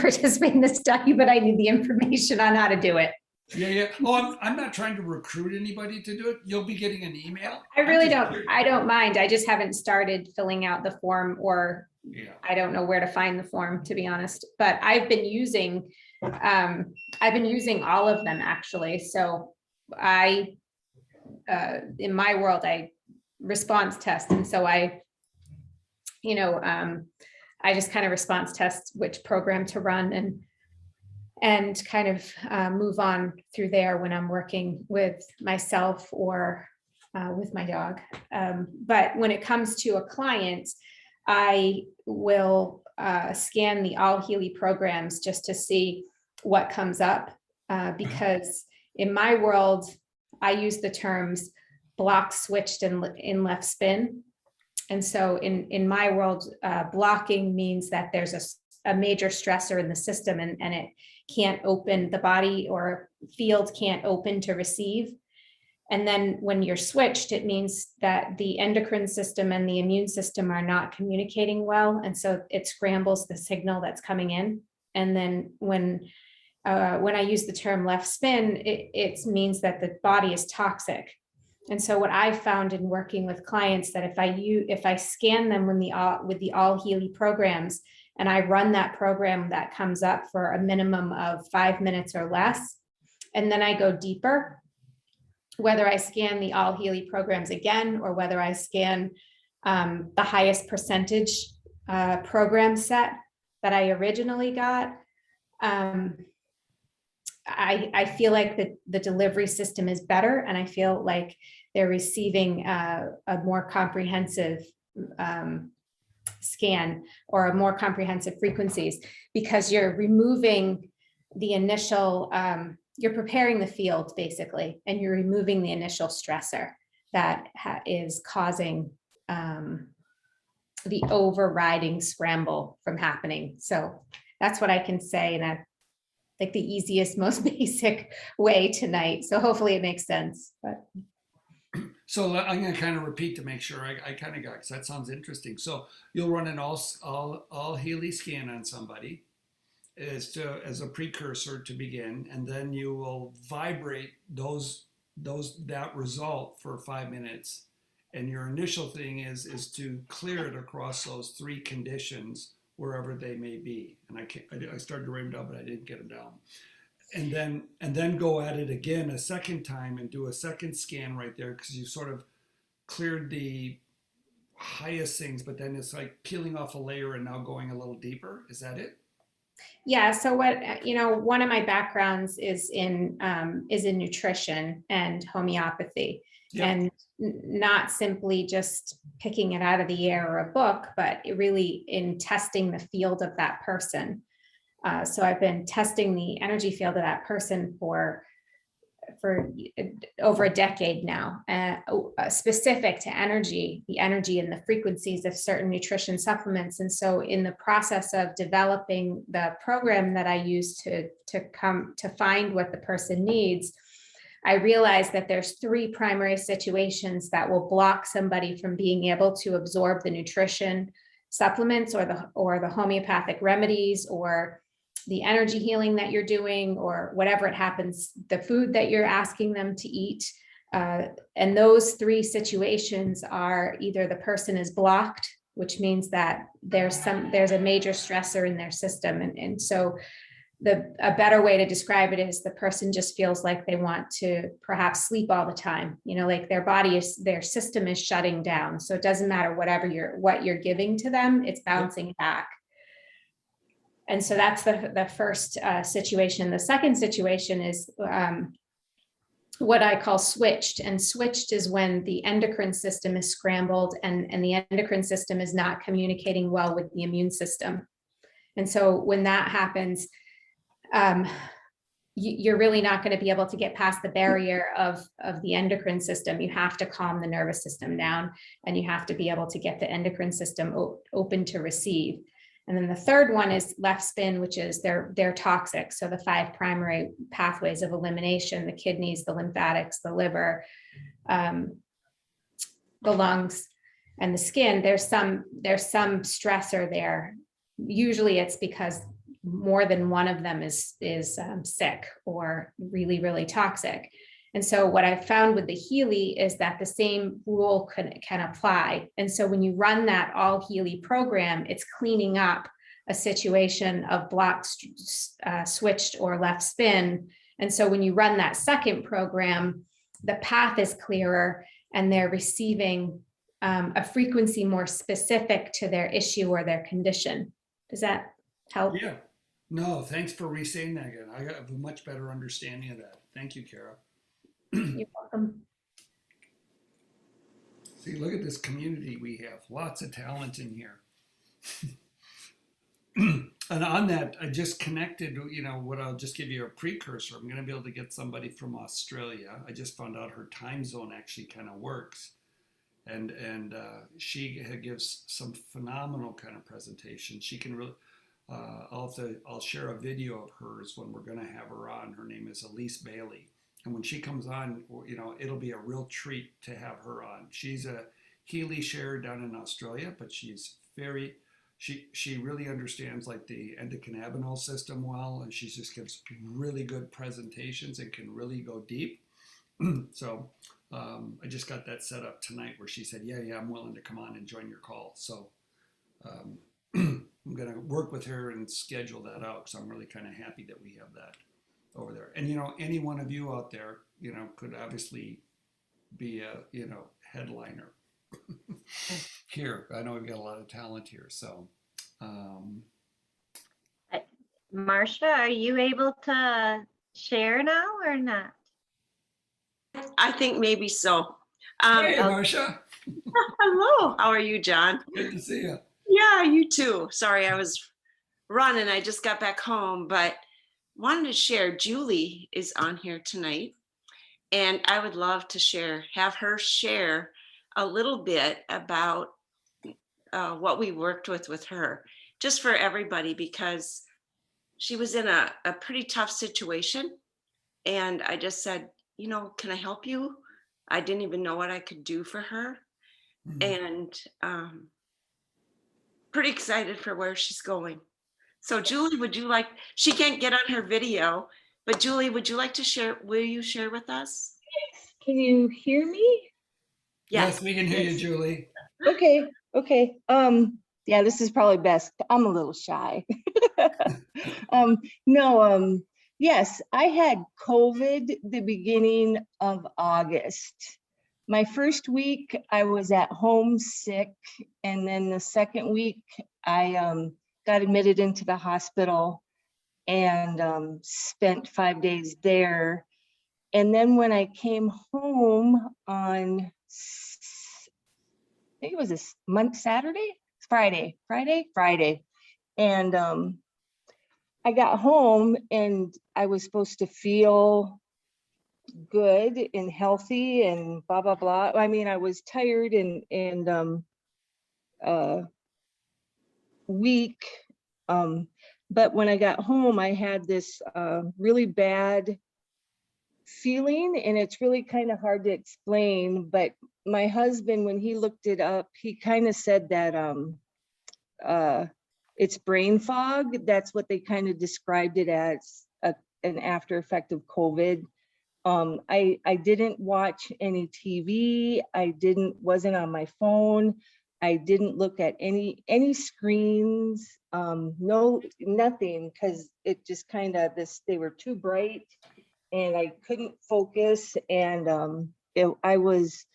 [SPEAKER 4] participate in the study, but I need the information on how to do it.
[SPEAKER 1] Yeah, yeah. Oh, I'm not trying to recruit anybody to do it. You'll be getting an email.
[SPEAKER 4] I really
[SPEAKER 1] I'm just
[SPEAKER 4] don't,
[SPEAKER 1] curious.
[SPEAKER 4] I don't mind. I just haven't started filling out the form, or
[SPEAKER 1] Yeah.
[SPEAKER 4] I don't know where to find the form, to be honest. But I've been using all of them actually. So in my world, I response test. And so I just kind of response test which program to run and kind of move on through there when I'm working with myself or with my dog. But when it comes to a client, I will scan the All Healy programs just to see what comes up. Because in my world, I use the terms block, switched, and in left spin. And so in my world, blocking means that there's a major stressor in the system and it can't open, the body or field can't open to receive. And then when you're switched, it means that the endocrine system and the immune system are not communicating well. And so it scrambles the signal that's coming in. And then when I use the term left spin, it means that the body is toxic. And so what I've found in working with clients that if I scan them with the All Healy programs and I run that program that comes up for a minimum of 5 minutes or less, and then I go deeper, whether I scan the All Healy programs again, or whether I scan the highest percentage program set that I originally got, I feel like the delivery system is better, and I feel like they're receiving a more comprehensive scan or a more comprehensive frequencies, because you're removing the initial, you're preparing the field basically, and you're removing the initial stressor that is causing the overriding scramble from happening. So that's what I can say in like the easiest, most basic way tonight. So hopefully it makes sense. But
[SPEAKER 1] So I'm going to kind of repeat to make sure I kind of got, because that sounds interesting. So you'll run an all Healy scan on somebody as a precursor to begin, and then you will vibrate that result for 5 minutes. And your initial thing is to clear it across those 3 conditions wherever they may be. And I started to write them down, but I didn't get them down. And then go at it again a second time and do a second scan right there, because you sort of cleared the highest things, but then it's like peeling off a layer and now going a little deeper. Is that it?
[SPEAKER 4] yeah, so what, one of my backgrounds is in nutrition and homeopathy.
[SPEAKER 1] Yep.
[SPEAKER 4] And not simply just picking it out of the air or a book, but really in testing the field of that person. So I've been testing the energy field of that person for over a decade now, specific to energy, the energy and the frequencies of certain nutrition supplements. And so in the process of developing the program that I use to find what the person needs, I realized that there's 3 primary situations that will block somebody from being able to absorb the nutrition supplements or the homeopathic remedies or the energy healing that you're doing, or whatever it happens, the food that you're asking them to eat. And those 3 situations are either the person is blocked, which means that there's a major stressor in their system. And so a better way to describe it is the person just feels like they want to perhaps sleep all the time, like their system is shutting down. So it doesn't matter what you're giving to them, it's bouncing back. And so that's the first situation. The second situation is what I call switched. And switched is when the endocrine system is scrambled and the endocrine system is not communicating well with the immune system. And so when that happens, you're really not going to be able to get past the barrier of the endocrine system. You have to calm the nervous system down, and you have to be able to get the endocrine system open to receive. And then the third one is left spin, which is they're toxic. So the 5 primary pathways of elimination: the kidneys, the lymphatics, the liver, the lungs, and the skin. There's some stressor there. Usually it's because more than one of them is sick or really, really toxic. And so what I found with the Healy is that the same rule can apply. And so when you run that all Healy program, it's cleaning up a situation of blocked, switched, or left spin. And so when you run that second program, the path is clearer and they're receiving a frequency more specific to their issue or their condition. Does that help?
[SPEAKER 1] Yeah. No, thanks for re-saying that again. I have a much better understanding of that. Thank you, Kara.
[SPEAKER 4] You're welcome.
[SPEAKER 1] See, look at this community we have. Lots of talent in here. And on that, I just connected, I'll just give you a precursor. I'm going to be able to get somebody from Australia. I just found out her time zone actually kind of works. And she gives some phenomenal kind of presentation. She can really, I'll share a video of hers when we're going to have her on. Her name is Elise Bailey. And when she comes on, it'll be a real treat to have her on. She's a Healy share down in Australia, but she's she really understands like the endocannabinoid system well, and she just gives really good presentations and can really go deep. So I just got that set up tonight where she said, yeah, I'm willing to come on and join your call. So I'm going to work with her and schedule that out, because I'm really kind of happy that we have that over there. And, any one of you out there, could obviously be a, headliner here. I know we've got a lot of talent here. So,
[SPEAKER 2] Marcia, are you able to share now or not?
[SPEAKER 8] I think maybe so.
[SPEAKER 1] hey, Marcia.
[SPEAKER 8] Hello, how are you, John?
[SPEAKER 1] Good to see you.
[SPEAKER 8] Yeah, you too. Sorry, I was running. I just got back home, but wanted to share. Julie is on here tonight, and I would love to have her share a little bit about what we worked with her, just for everybody, because she was in a pretty tough situation. And I just said, can I help you? I didn't even know what I could do for her. And pretty excited for where she's going. So Julie, she can't get on her video, but Julie, would you like to share, will you share with us?
[SPEAKER 9] Can you hear me?
[SPEAKER 1] Yes, we can hear you, Julie.
[SPEAKER 9] Okay. Yeah, this is probably best. I'm a little shy. Yes, I had COVID the beginning of August. My first week I was at home sick, and then the second week I got admitted into the hospital and spent 5 days there. And then when I came home on, I think it was Friday. And I got home and I was supposed to feel good and healthy and blah, blah, blah. I mean, I was tired and weak. But when I got home, I had this really bad feeling, and it's really kind of hard to explain. But my husband, when he looked it up, he kind of said that it's brain fog. That's what they kind of described it as, an after effect of COVID. I didn't watch any TV. I wasn't on my phone. I didn't look at any screens, no, nothing, because it just kind of they were too bright and I couldn't focus, and I was,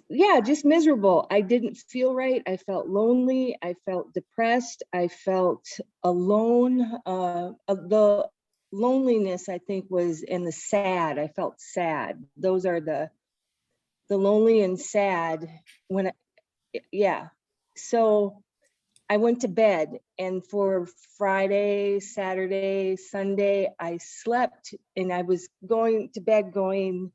[SPEAKER 9] yeah, just miserable. I didn't feel right. I felt lonely. I felt depressed. I felt alone. The loneliness, I think, was in the sad. I felt sad. Those are the lonely and sad when, yeah. So I went to bed, and for Friday, Saturday, Sunday, I slept, and I was going to bed going,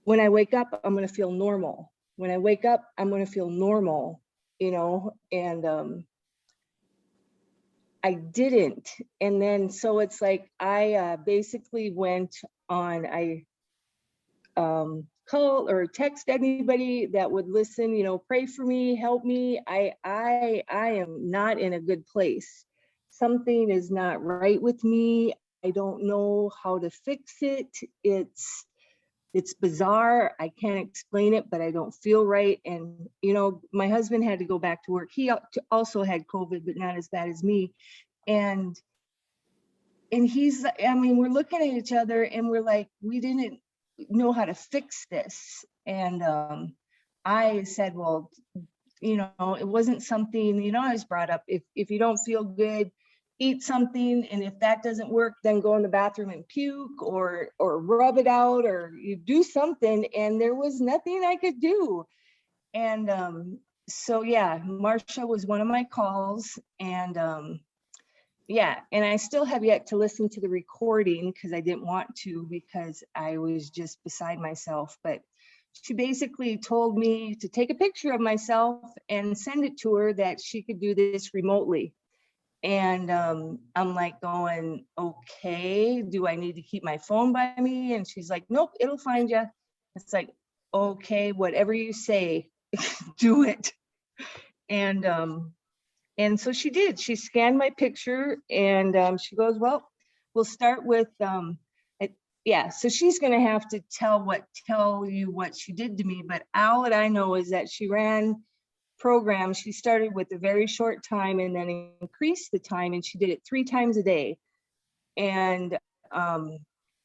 [SPEAKER 9] when I wake up, I'm going to feel normal. When I wake up, I'm going to feel normal, and I didn't. And then, so it's like, I basically went on, I call or text anybody that would listen, pray for me, help me. I am not in a good place. Something is not right with me. I don't know how to fix it. It's bizarre. I can't explain it, but I don't feel right. And, my husband had to go back to work. He also had COVID, but not as bad as me. And he's, we're looking at each other and we're like, we didn't know how to fix this. And I said, well, it wasn't something, I was brought up, if you don't feel good, eat something, and if that doesn't work, then go in the bathroom and puke or rub it out, or you do something. And there was nothing I could do. And so yeah, Marcia was one of my calls, and yeah, and I still have yet to listen to the recording because I didn't want to, because I was just beside myself. But she basically told me to take a picture of myself and send it to her, that she could do this remotely. And I'm like going, okay, do I need to keep my phone by me? And she's like, nope, it'll find you. It's like, okay, whatever you say, do it. And so she did. She scanned my picture, and she goes, well, we'll start with, yeah, so she's going to have to tell you what she did to me. But all that I know is that she ran programs. She started with a very short time and then increased the time, and she did it 3 times a day. And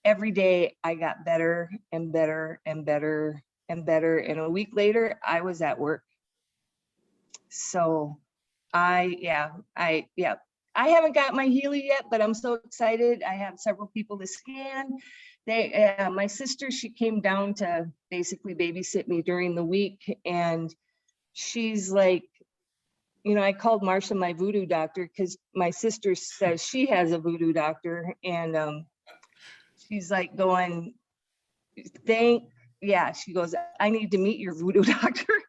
[SPEAKER 9] every day I got better and better and better and better. And a week later, I was at work. So I haven't got my Healy yet, but I'm so excited. I have several people to scan. My sister, she came down to basically babysit me during the week, and she's like, I called Marcia my voodoo doctor, because my sister says she has a voodoo doctor, and she's like going, she goes, I need to meet your voodoo doctor.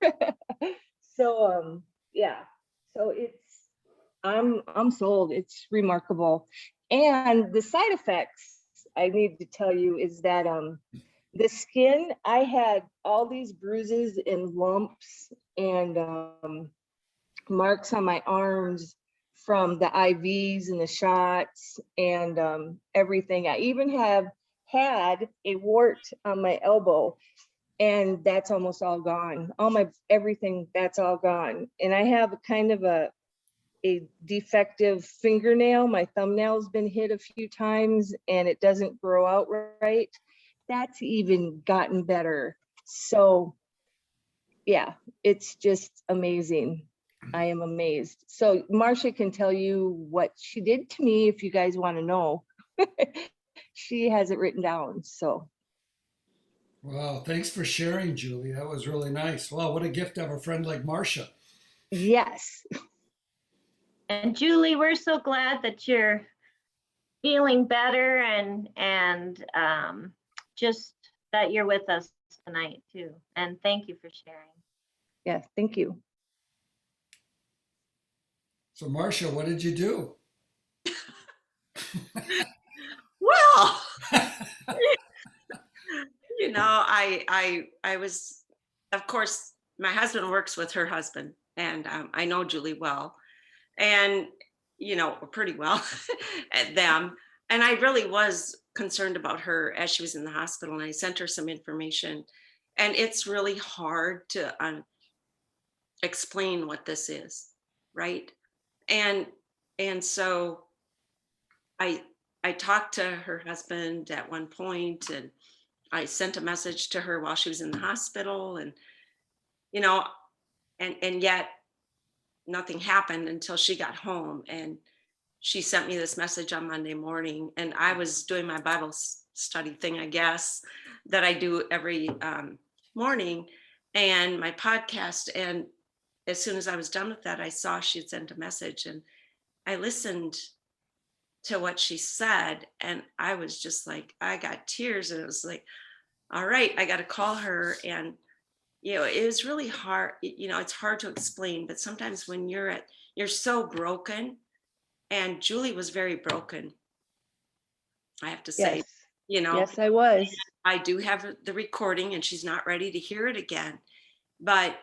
[SPEAKER 9] So yeah, so I'm sold. It's remarkable. And the side effects I need to tell you is that the skin, I had all these bruises and lumps and marks on my arms from the IVs and the shots and everything. I even have had a wart on my elbow, and that's almost all gone. Everything, that's all gone. And I have kind of a defective fingernail. My thumbnail's been hit a few times and it doesn't grow out right. That's even gotten better. So yeah, it's just amazing. I am amazed. So Marcia can tell you what she did to me if you guys want to know. She has it written down. So
[SPEAKER 1] Well, thanks for sharing, Julie. That was really nice. Wow, what a gift to have a friend like Marcia.
[SPEAKER 9] yes.
[SPEAKER 2] And Julie, we're so glad that you're feeling better, and just that you're with us tonight too. And thank you for sharing.
[SPEAKER 9] Yeah, thank you.
[SPEAKER 1] So Marcia, what did you do?
[SPEAKER 8] Well, I was, of course, my husband works with her husband, and I know Julie well, and pretty well at them. And I really was concerned about her as she was in the hospital, and I sent her some information. And it's really hard to explain what this is, right? And so I talked to her husband at one point, and I sent a message to her while she was in the hospital, and you know, and yet nothing happened until she got home, and she sent me this message on Monday morning, and I was doing my Bible study thing, I guess, that I do every morning, and my podcast. And as soon as I was done with that, I saw she had sent a message, and I listened to what she said, and I was just like, I got tears, and it was like, all right, I got to call her. And it was really hard. It's hard to explain, but sometimes when you're so broken, and Julie was very broken, I have to say.
[SPEAKER 9] Yes, yes, I was.
[SPEAKER 8] I do have the recording, and she's not ready to hear it again, but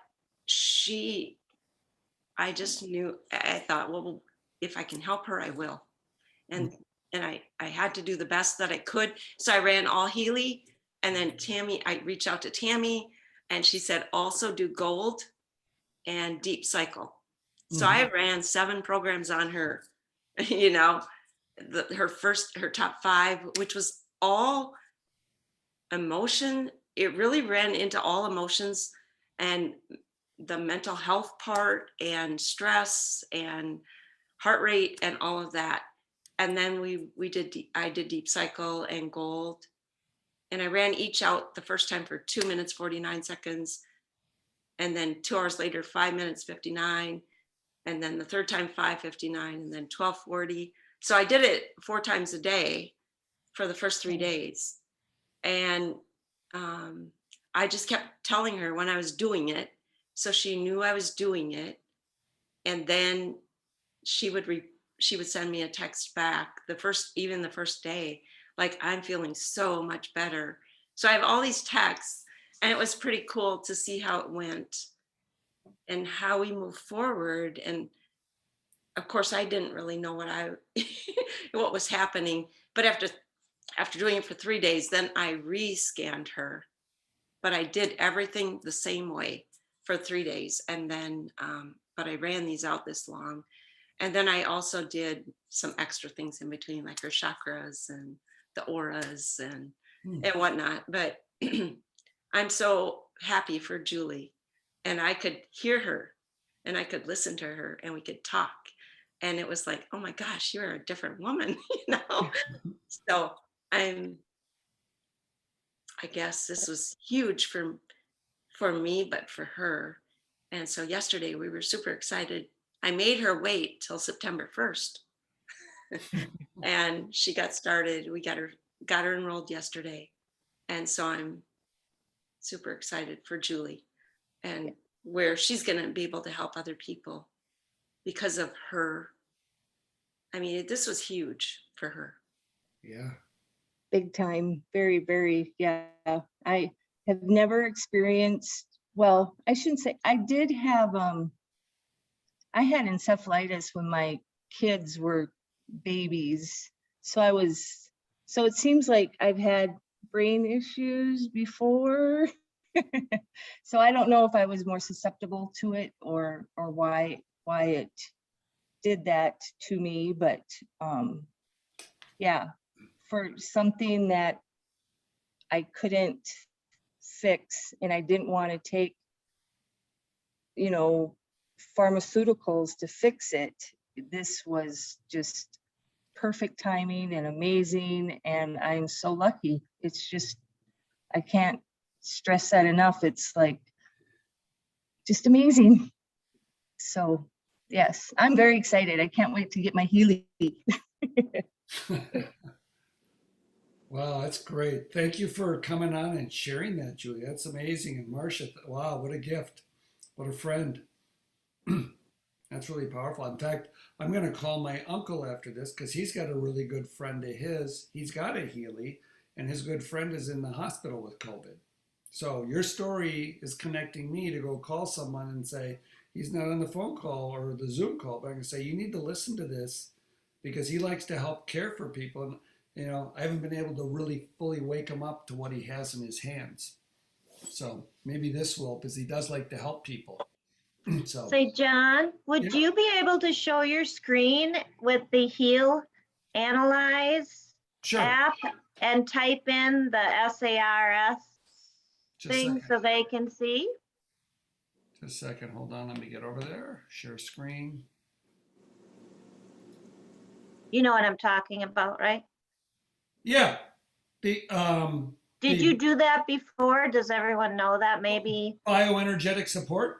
[SPEAKER 8] I just knew, I thought, well, if I can help her, I will. And I had to do the best that I could. So I ran all Healy, and then I reached out to Tammy, and she said, also do Gold and Deep Cycle. So I ran 7 programs on her, her top 5, which was all emotion. It really ran into all emotions, and the mental health part, and stress, and heart rate, and all of that. And then I did Deep Cycle and Gold, and I ran each out the first time for 2 minutes 49 seconds, and then 2 hours later 5 minutes 59, and then the third time 5:59, and then 12:40. So I did it 4 times a day for the first 3 days. And I just kept telling her when I was doing it, so she knew I was doing it. And then she would send me a text back the first day, like, I'm feeling so much better. So I have all these texts, and it was pretty cool to see how it went and how we move forward. And of course, I didn't really know what was happening, but after doing it for 3 days, then I re-scanned her, but I did everything the same way for 3 days. And then, but I ran these out this long. And then I also did some extra things in between, like her chakras and the auras and whatnot. But I'm so happy for Julie, and I could hear her, and I could listen to her, and we could talk. And it was like, oh my gosh, you're a different woman, So I guess this was huge for me, but for her. And so yesterday we were super excited. I made her wait till September 1st. And she got started. We got her enrolled yesterday. And so I'm super excited for Julie, and where she's going to be able to help other people because of her. I mean, this was huge for her.
[SPEAKER 1] Yeah.
[SPEAKER 9] Big time. Very, very, yeah. I have never experienced, well, I shouldn't say, I did have, I had encephalitis when my kids were babies. So it seems like I've had brain issues before. So I don't know if I was more susceptible to it or why it did that to me, but yeah, for something that I couldn't fix, and I didn't want to take, pharmaceuticals to fix it. This was just perfect timing and amazing, and I'm so lucky. It's just, I can't stress that enough. It's like just amazing. So yes, I'm very excited. I can't wait to get my Healy.
[SPEAKER 1] Wow, that's great. Thank you for coming on and sharing that, Julie. That's amazing. And Marcia, wow, what a gift. What a friend. That's really powerful. In fact, I'm going to call my uncle after this because he's got a really good friend of his. He's got a Healy, and his good friend is in the hospital with COVID. So your story is connecting me to go call someone and say, he's not on the phone call or the Zoom call, but I'm going to say, you need to listen to this because he likes to help care for people. And I haven't been able to really fully wake him up to what he has in his hands. So maybe this will, because he does like to help people. So,
[SPEAKER 2] Say, John, would
[SPEAKER 1] Yeah.
[SPEAKER 2] you be able to show your screen with the Heal Analyze
[SPEAKER 1] sure,
[SPEAKER 2] app and type in the SARS
[SPEAKER 1] just a
[SPEAKER 2] thing
[SPEAKER 1] second,
[SPEAKER 2] so they can see?
[SPEAKER 1] just a second, hold on, let me get over there, share screen.
[SPEAKER 2] You know what I'm talking about, right?
[SPEAKER 1] Yeah,
[SPEAKER 2] Did
[SPEAKER 1] the
[SPEAKER 2] you do that before? Does everyone know that? Maybe.
[SPEAKER 1] bioenergetic support.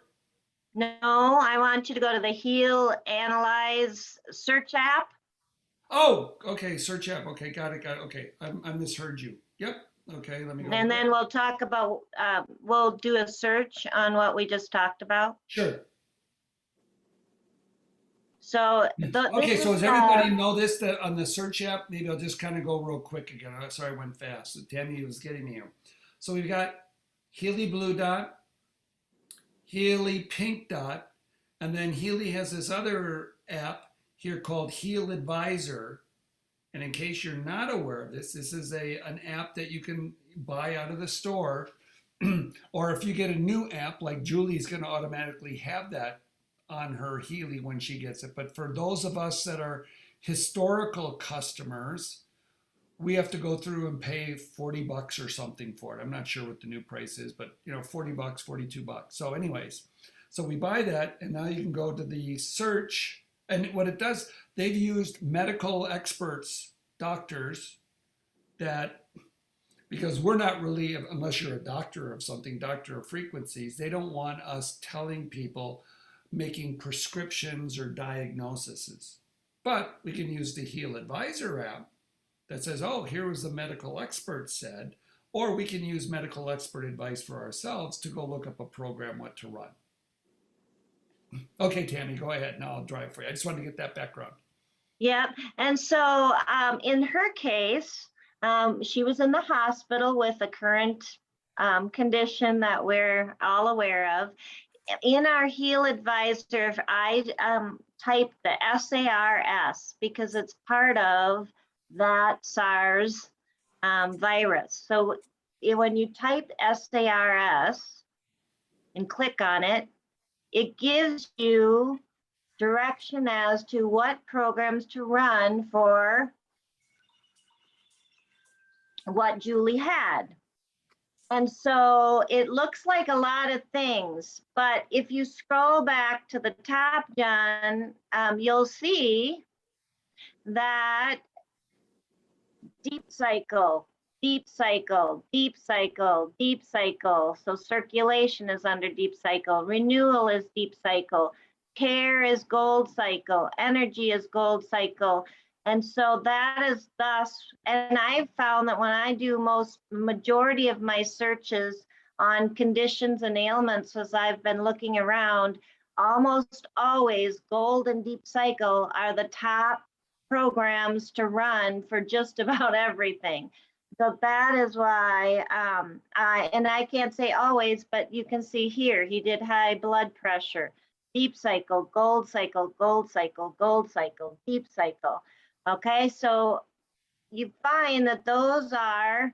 [SPEAKER 2] No, I want you to go to the Heal Analyze search app.
[SPEAKER 1] Oh, okay, search app. Okay, got it, okay, I misheard you. Yep, okay, let me go.
[SPEAKER 2] And
[SPEAKER 1] there.
[SPEAKER 2] then we'll talk about, we'll do a search on what we just talked about.
[SPEAKER 1] Sure.
[SPEAKER 2] So
[SPEAKER 1] Okay,
[SPEAKER 2] this
[SPEAKER 1] so
[SPEAKER 2] is,
[SPEAKER 1] does everybody know this, that on the search app? Maybe I'll just kind of go real quick again. Sorry, I went fast. Tammy was getting me here. So we've got Healy Blue Dot, Healy Pink Dot, and then Healy has this other app here called Heal Advisor. And in case you're not aware of this, this is an app that you can buy out of the store. Or if you get a new app, like Julie's going to automatically have that on her Healy when she gets it. But for those of us that are historical customers, we have to go through and pay $40 or something for it. I'm not sure what the new price is, but $40, $42. So anyways, so we buy that, and now you can go to the search, and what it does, they've used medical experts, doctors, that, because we're not really, unless you're a doctor of something, doctor of frequencies, they don't want us telling people, making prescriptions or diagnoses. But we can use the Heal Advisor app that says, oh, here was the medical expert said, or we can use medical expert advice for ourselves to go look up a program, what to run. Okay, Tammy, go ahead. Now I'll drive for you. I just wanted to get that background.
[SPEAKER 2] yeah. And so in her case, she was in the hospital with a current condition that we're all aware of. In our Heal Advisor, if I type the SARS, because it's part of that SARS virus. So when you type SARS and click on it, it gives you direction as to what programs to run for what Julie had. And so it looks like a lot of things, but if you scroll back to the top, John, you'll see that deep cycle, deep cycle, deep cycle, deep cycle. So circulation is under deep cycle, renewal is deep cycle, care is gold cycle, energy is gold cycle. And so that is thus, and I've found that when I do majority of my searches on conditions and ailments, as I've been looking around, almost always gold and deep cycle are the top programs to run for just about everything. So that is why, and I can't say always, but you can see here, he did high blood pressure, deep cycle, gold cycle, gold cycle, gold cycle, deep cycle. Okay, so you find that those are,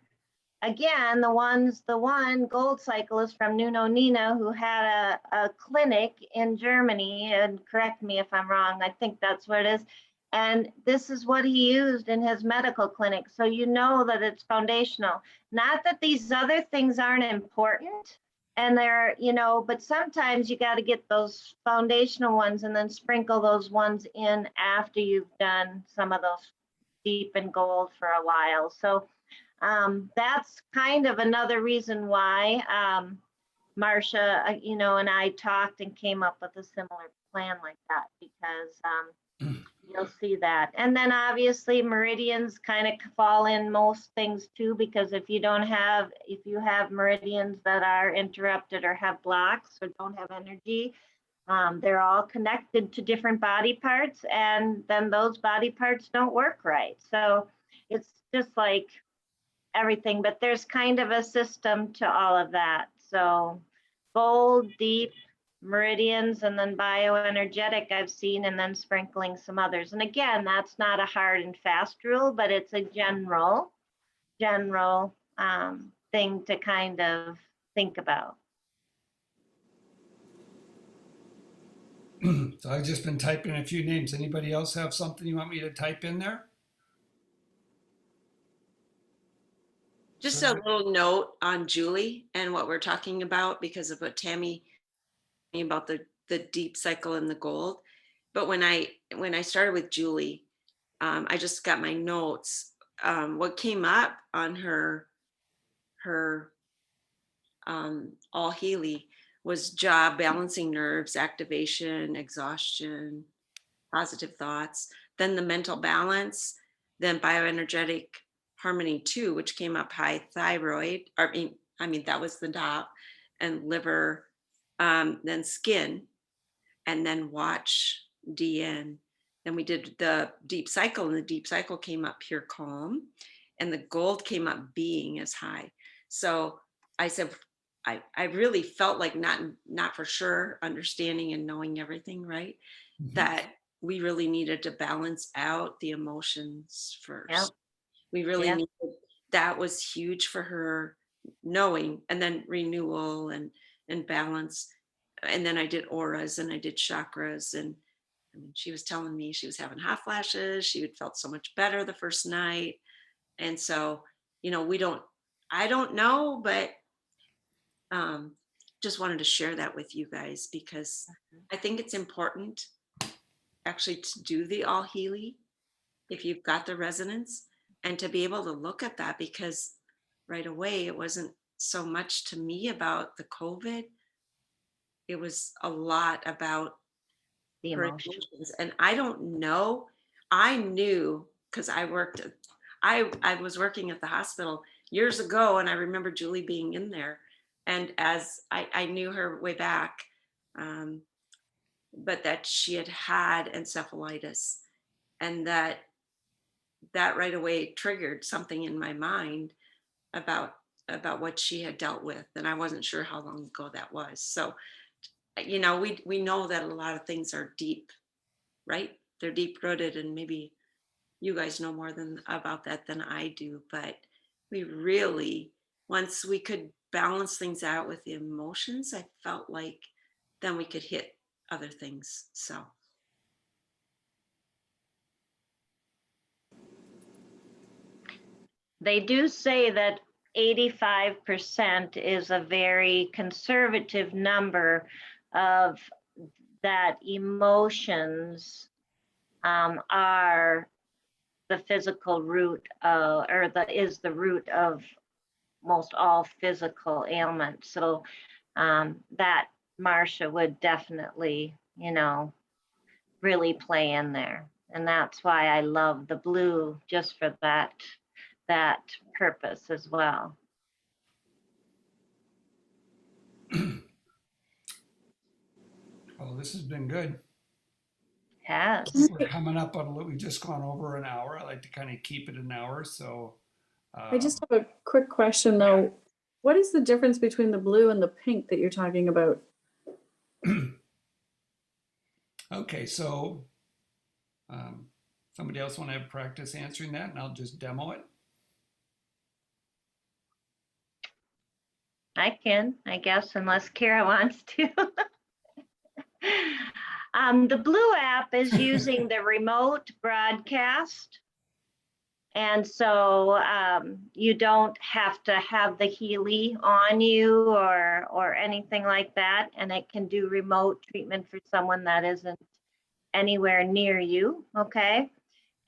[SPEAKER 2] again, the one gold cycle is from Nuno Nina, who had a clinic in Germany, and correct me if I'm wrong, I think that's what it is. And this is what he used in his medical clinic. So you know that it's foundational. Not that these other things aren't important, and they're, but sometimes you got to get those foundational ones and then sprinkle those ones in after you've done some of those deep in gold for a while. So that's kind of another reason why Marcia, and I talked and came up with a similar plan like that, because you'll see that. And then obviously meridians kind of fall in most things too, because if you have meridians that are interrupted or have blocks or don't have energy, they're all connected to different body parts, and then those body parts don't work right. So it's just like everything, but there's kind of a system to all of that. So gold, deep, meridians, and then bioenergetic I've seen, and then sprinkling some others. And again, that's not a hard and fast rule, but it's a general thing to kind of think about.
[SPEAKER 1] So I've just been typing a few names. Anybody else have something you want me to type in there?
[SPEAKER 8] Just
[SPEAKER 1] Sure.
[SPEAKER 8] a little note on Julie and what we're talking about because of what Tammy about the deep cycle and the gold. But when I started with Julie, I just got my notes. What came up on her all Healy was jaw, balancing nerves, activation, exhaustion, positive thoughts, then the mental balance, then bioenergetic harmony 2, which came up high thyroid, or I mean that was the top, and liver, then skin, and then watch DN. Then we did the deep cycle, and the deep cycle came up pure calm, and the gold came up being as high. So I said, I really felt like not for sure understanding and knowing everything, right?
[SPEAKER 1] Mhm.
[SPEAKER 8] That we really needed to balance out the emotions first.
[SPEAKER 2] Yep.
[SPEAKER 8] We really
[SPEAKER 2] Yeah.
[SPEAKER 8] needed, that was huge for her knowing, and then renewal and balance. And then I did auras and I did chakras, and I mean, she was telling me she was having hot flashes. She had felt so much better the first night. And so, I don't know, but um, just wanted to share that with you guys because I think it's important actually to do the all Healy if you've got the resonance and to be able to look at that, because right away it wasn't so much to me about the COVID. It was a lot about
[SPEAKER 2] The
[SPEAKER 8] her
[SPEAKER 2] emotion.
[SPEAKER 8] emotions. And I don't know, I knew because I was working at the hospital years ago, and I remember Julie being in there. And as I knew her way back, but that she had had encephalitis, and that right away triggered something in my mind about what she had dealt with, and I wasn't sure how long ago that was. So we know that a lot of things are deep, right? They're deep rooted, and maybe you guys know more than about that than I do, but we really, once we could balance things out with the emotions, I felt like then we could hit other things. So
[SPEAKER 2] They do say that 85% is a very conservative number of that emotions are the physical root is the root of most all physical ailments. So that Marcia would definitely, really play in there. And that's why I love the blue, just for that purpose as well.
[SPEAKER 1] Well, this has been good.
[SPEAKER 2] Has.
[SPEAKER 1] We're coming up on, we've just gone over an hour. I like to kind of keep it an hour. So
[SPEAKER 3] I just have a quick question though. What is the difference between the blue and the pink that you're talking about?
[SPEAKER 1] okay, so somebody else want to have practice answering that, and I'll just demo it.
[SPEAKER 2] I can, I guess, unless Kara wants to. The Blue app is using the remote broadcast. And so you don't have to have the Healy on you or anything like that. And it can do remote treatment for someone that isn't anywhere near you, okay?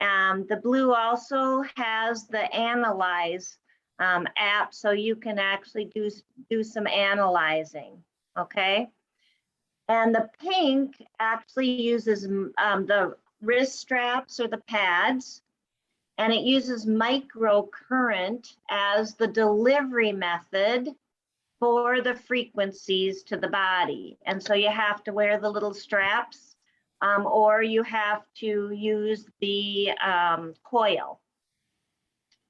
[SPEAKER 2] The Blue also has the Analyze app, so you can actually do some analyzing, okay? And the pink actually uses the wrist straps or the pads, and it uses microcurrent as the delivery method for the frequencies to the body. And so you have to wear the little straps, or you have to use the coil.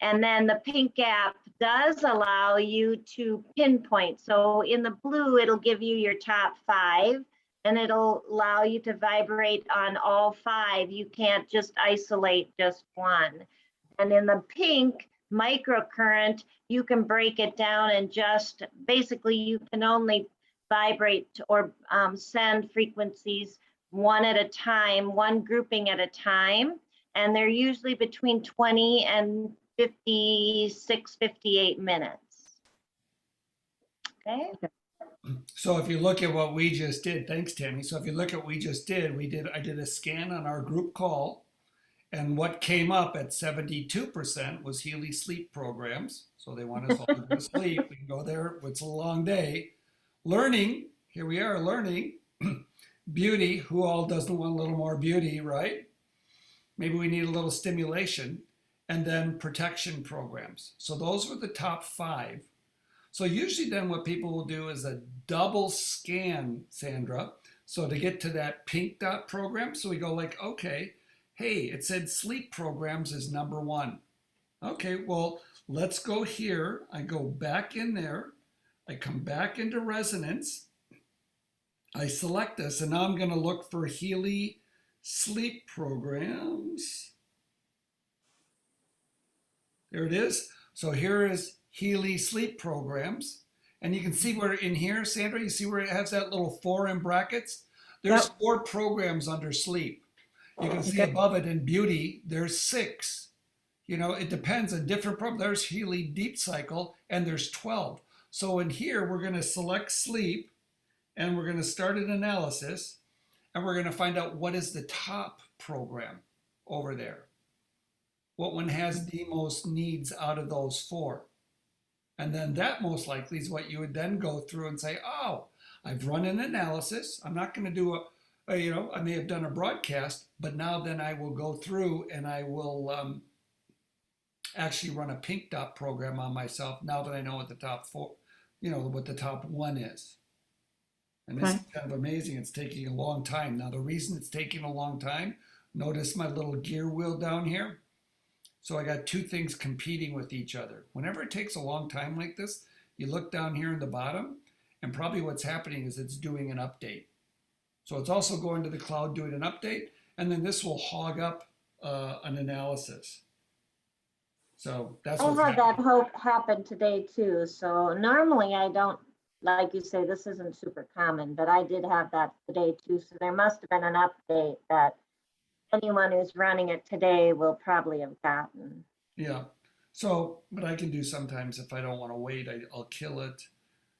[SPEAKER 2] And then the pink app does allow you to pinpoint. So in the blue, it'll give you your top 5, and it'll allow you to vibrate on all 5. You can't just isolate just one. And in the pink microcurrent, you can break it down and just basically you can only vibrate or send frequencies one at a time, one grouping at a time. And they're usually between 20 and 56, 58 minutes. Okay.
[SPEAKER 1] So if you look at what we just did, thanks, Tammy. So if you look at what we just did, I did a scan on our group call, and what came up at 72% was Healy sleep programs. So they want us all to go to sleep. We can go there. It's a long day. Learning, here we are learning. Beauty, who all doesn't want a little more beauty, right? Maybe we need a little stimulation. And then protection programs. So those were the top 5. So usually then what people will do is a double scan, Sandra. So to get to that pink dot program, so we go like, okay, hey, it said sleep programs is number 1. Okay, well, let's go here. I go back in there. I come back into resonance. I select this, and now I'm going to look for Healy sleep programs. There it is. So here is Healy sleep programs. And you can see where in here, Sandra, you see where it has that little 4 in brackets? There's 4 programs under sleep. You can see above it in beauty, there's 6. You know, it depends on different programs. There's Healy Deep Cycle, and there's 12. So in here, we're going to select sleep, and we're going to start an analysis, and we're going to find out what is the top program over there. What one has the most needs out of those 4. And then that most likely is what you would then go through and say, oh, I've run an analysis. I'm not going to do I may have done a broadcast, but now then I will go through and I will actually run a pink dot program on myself now that I know what the top 4, what the top 1 is. And this is kind of amazing. It's taking a long time. Now, the reason it's taking a long time, notice my little gear wheel down here. So I got 2 things competing with each other. Whenever it takes a long time like this, you look down here in the bottom, and probably what's happening is it's doing an update. So it's also going to the cloud doing an update, and then this will hog up an analysis. So that's what's
[SPEAKER 2] I had
[SPEAKER 1] happening.
[SPEAKER 2] that happen today too. So normally I don't, like you say, this isn't super common, but I did have that today too. So there must have been an update that anyone who's running it today will probably have gotten.
[SPEAKER 1] Yeah. So, but I can do sometimes if I don't want to wait, I'll kill it.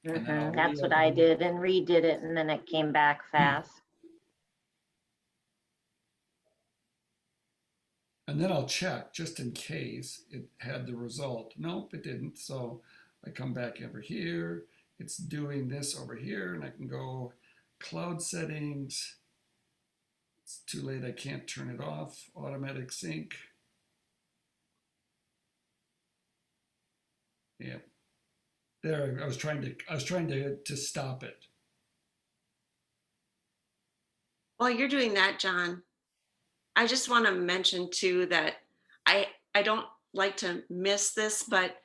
[SPEAKER 1] And then I'll
[SPEAKER 2] That's what
[SPEAKER 1] reopen
[SPEAKER 2] I
[SPEAKER 1] it.
[SPEAKER 2] did and redid it, and then it came back fast.
[SPEAKER 1] And then I'll check just in case it had the result. Nope, it didn't. So I come back over here. It's doing this over here, and I can go cloud settings. It's too late. I can't turn it off. Automatic sync. Yeah. There, I was trying to stop it.
[SPEAKER 8] While you're doing that, John, I just want to mention too that I don't like to miss this, but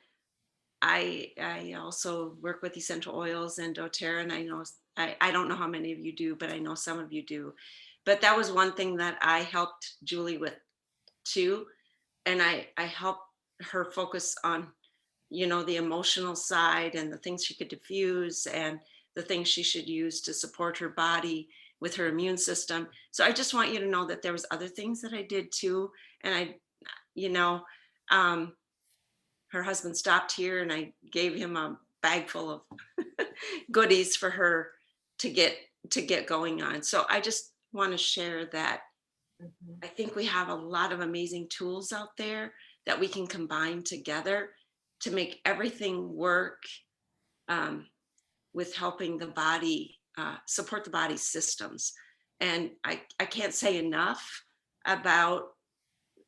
[SPEAKER 8] I also work with essential oils and doTERRA, and I know I don't know how many of you do, but I know some of you do. But that was one thing that I helped Julie with too, and I helped her focus on the emotional side and the things she could diffuse and the things she should use to support her body with her immune system. So I just want you to know that there was other things that I did too. And her husband stopped here and I gave him a bag full of goodies for her to get going on. So I just want to share that I think we have a lot of amazing tools out there that we can combine together to make everything work with helping the body, support the body's systems. And I can't say enough about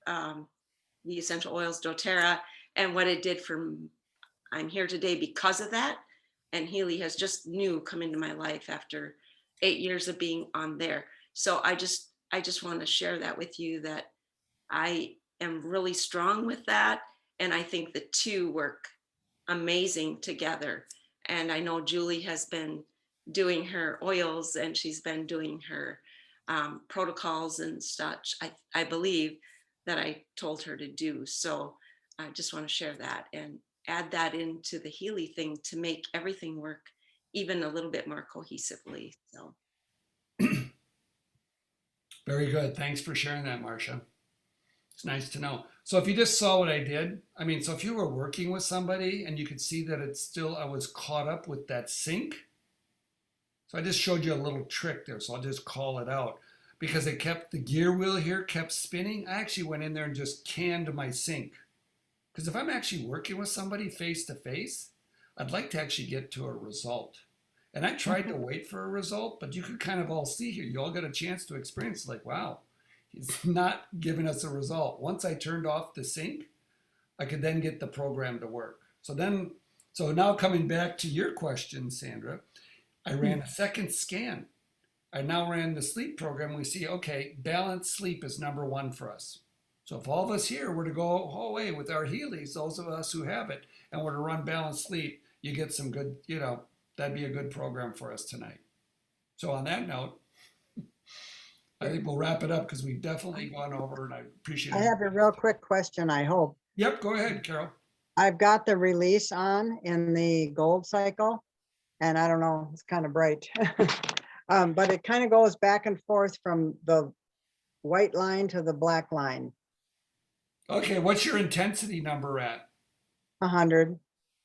[SPEAKER 8] the essential oils doTERRA and what it did for me. I'm here today because of that. And Healy has just come into my life after 8 years of being on there. So I just want to share that with you, that I am really strong with that. And I think the two work amazing together. And I know Julie has been doing her oils and she's been doing her protocols and such, I believe, that I told her to do. So I just want to share that and add that into the Healy thing to make everything work even a little bit more cohesively. So
[SPEAKER 1] Very good. Thanks for sharing that, Marcia. It's nice to know. So if you just saw what I did, I mean, so if you were working with somebody and you could see that it's still, I was caught up with that sink. So I just showed you a little trick there. So I'll just call it out because it kept, the gear wheel here kept spinning. I actually went in there and just canned my sink. Because if I'm actually working with somebody face to face, I'd like to actually get to a result. And I tried to wait for a result, but you could kind of all see here, you all got a chance to experience like, wow, he's not giving us a result. Once I turned off the sync, I could then get the program to work. So now coming back to your question, Sandra, I ran a second scan. I now ran the sleep program. We see, okay, balanced sleep is number one for us. So if all of us here were to go away with our Heelys, those of us who have it, and were to run balanced sleep, you get some good, that'd be a good program for us tonight. So on that note, I think we'll wrap it up because we've definitely gone over and I appreciate it.
[SPEAKER 5] I have a real quick question, I hope.
[SPEAKER 1] Yep, go ahead, Carol.
[SPEAKER 5] I've got the release on in the gold cycle, and I don't know, it's kind of bright. But it kind of goes back and forth from the white line to the black line.
[SPEAKER 1] Okay, what's your intensity number at?
[SPEAKER 5] 100.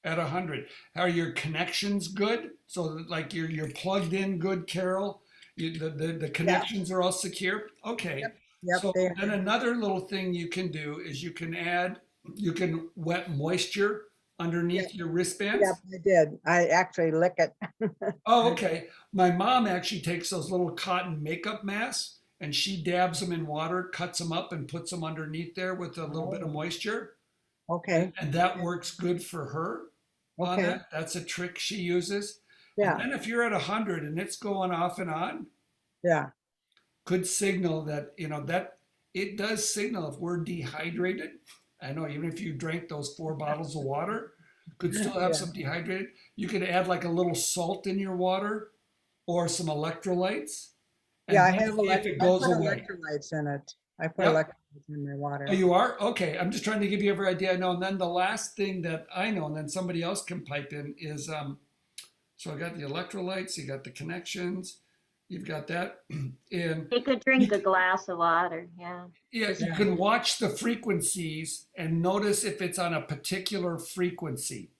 [SPEAKER 1] At 100. Are your connections good? So like you're plugged in good, Carol? The connections are all secure? Okay.
[SPEAKER 5] Yep,
[SPEAKER 1] So
[SPEAKER 5] they are.
[SPEAKER 1] then another little thing you can do is you can wet moisture underneath your wristbands.
[SPEAKER 5] Yep, I did. I actually lick it.
[SPEAKER 1] Oh, okay. My mom actually takes those little cotton makeup masks and she dabs them in water, cuts them up and puts them underneath there with a little bit of moisture.
[SPEAKER 5] Okay,
[SPEAKER 1] And that works good for her on
[SPEAKER 5] okay,
[SPEAKER 1] that. That's a trick she uses.
[SPEAKER 5] yeah,
[SPEAKER 1] And then if you're at 100 and it's going off and on,
[SPEAKER 5] yeah,
[SPEAKER 1] could signal that, that it does signal if we're dehydrated. I know even if you drank those 4 bottles of water, could still have
[SPEAKER 5] Yeah.
[SPEAKER 1] some dehydrated. You could add like a little salt in your water or some electrolytes. And
[SPEAKER 5] yeah, I
[SPEAKER 1] then
[SPEAKER 5] have,
[SPEAKER 1] see if it goes
[SPEAKER 5] I put
[SPEAKER 1] away.
[SPEAKER 5] electrolytes in it. I put
[SPEAKER 1] Yep.
[SPEAKER 5] electrolytes in my water.
[SPEAKER 1] Oh, you are? Okay. I'm just trying to give you every idea I know. And then the last thing that I know, and then somebody else can pipe in is, so I got the electrolytes, you got the connections, you've got that. And
[SPEAKER 2] You could drink a glass of water, yeah.
[SPEAKER 1] yeah, you can watch the frequencies and notice if it's on a particular frequency.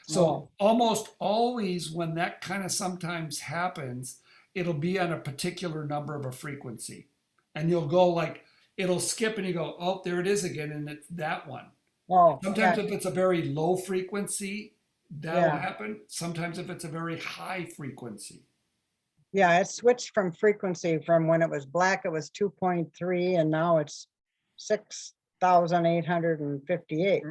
[SPEAKER 1] So
[SPEAKER 5] Oh.
[SPEAKER 1] almost always when that kind of sometimes happens, it'll be on a particular number of a frequency. And you'll go like, it'll skip and you go, oh, there it is again. And it's that one.
[SPEAKER 5] Oh,
[SPEAKER 1] Sometimes
[SPEAKER 5] yeah,
[SPEAKER 1] if it's a very low frequency, that'll
[SPEAKER 5] Yeah.
[SPEAKER 1] happen. Sometimes if it's a very high frequency.
[SPEAKER 5] yeah, it switched from frequency from when it was black, it was 2.3 and now it's 6,858.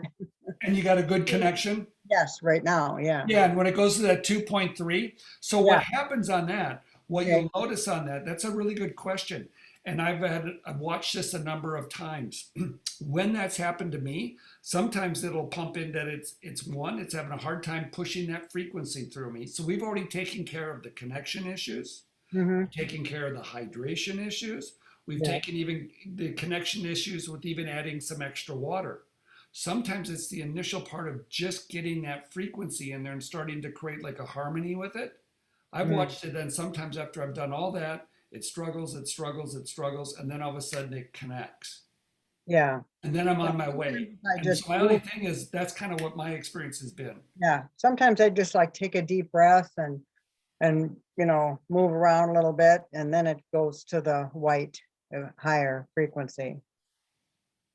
[SPEAKER 1] And you got a good connection?
[SPEAKER 5] Yes, right now, yeah.
[SPEAKER 1] Yeah, and when it goes to that 2.3, so
[SPEAKER 5] Yeah.
[SPEAKER 1] what happens on that, what
[SPEAKER 5] Okay.
[SPEAKER 1] you'll notice on that, that's a really good question. And I've watched this a number of times. When that's happened to me, sometimes it'll pump in that it's having a hard time pushing that frequency through me. So we've already taken care of the connection issues,
[SPEAKER 5] Hmm.
[SPEAKER 1] taken care of the hydration issues. We've
[SPEAKER 5] Yeah.
[SPEAKER 1] taken even the connection issues with even adding some extra water. Sometimes it's the initial part of just getting that frequency in there and starting to create like a harmony with it. I've
[SPEAKER 5] Mm.
[SPEAKER 1] watched it then sometimes after I've done all that, it struggles, and then all of a sudden it connects.
[SPEAKER 5] Yeah,
[SPEAKER 1] And then I'm on my way.
[SPEAKER 5] I
[SPEAKER 1] And
[SPEAKER 5] just
[SPEAKER 1] so my only
[SPEAKER 5] move-
[SPEAKER 1] thing is that's kind of what my experience has been.
[SPEAKER 5] yeah. Sometimes I just like take a deep breath and move around a little bit and then it goes to the white, higher frequency.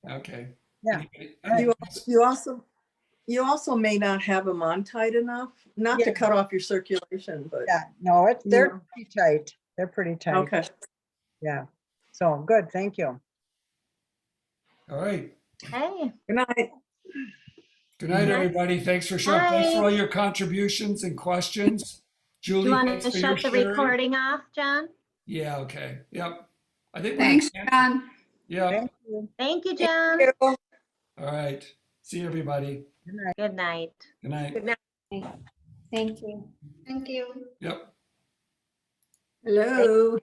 [SPEAKER 1] Okay.
[SPEAKER 5] Yeah.
[SPEAKER 1] Anybody-
[SPEAKER 6] You also may not have them on tight enough, not to
[SPEAKER 5] Yeah.
[SPEAKER 6] cut off your circulation, but,
[SPEAKER 5] Yeah, no, they're
[SPEAKER 6] Yeah.
[SPEAKER 5] pretty tight. They're pretty tight.
[SPEAKER 6] okay.
[SPEAKER 5] Yeah. So good, thank you.
[SPEAKER 1] All right.
[SPEAKER 2] Hey,
[SPEAKER 6] Good night.
[SPEAKER 1] Good night, everybody. Thanks for showing. Thanks for
[SPEAKER 2] Bye.
[SPEAKER 1] all your contributions and questions.
[SPEAKER 2] do
[SPEAKER 1] Julie,
[SPEAKER 2] you want
[SPEAKER 1] thanks
[SPEAKER 2] to
[SPEAKER 1] for your
[SPEAKER 2] shut the
[SPEAKER 1] sharing.
[SPEAKER 2] recording off, John?
[SPEAKER 1] Yeah, okay. Yep. I think
[SPEAKER 10] Thanks, John.
[SPEAKER 1] Yep.
[SPEAKER 5] Thank you.
[SPEAKER 2] Thank you, John.
[SPEAKER 6] Thank
[SPEAKER 1] All right. See you, everybody.
[SPEAKER 2] Good night.
[SPEAKER 1] Good night.
[SPEAKER 4] Thank you.
[SPEAKER 10] Thank you.
[SPEAKER 1] Yep.
[SPEAKER 6] Hello.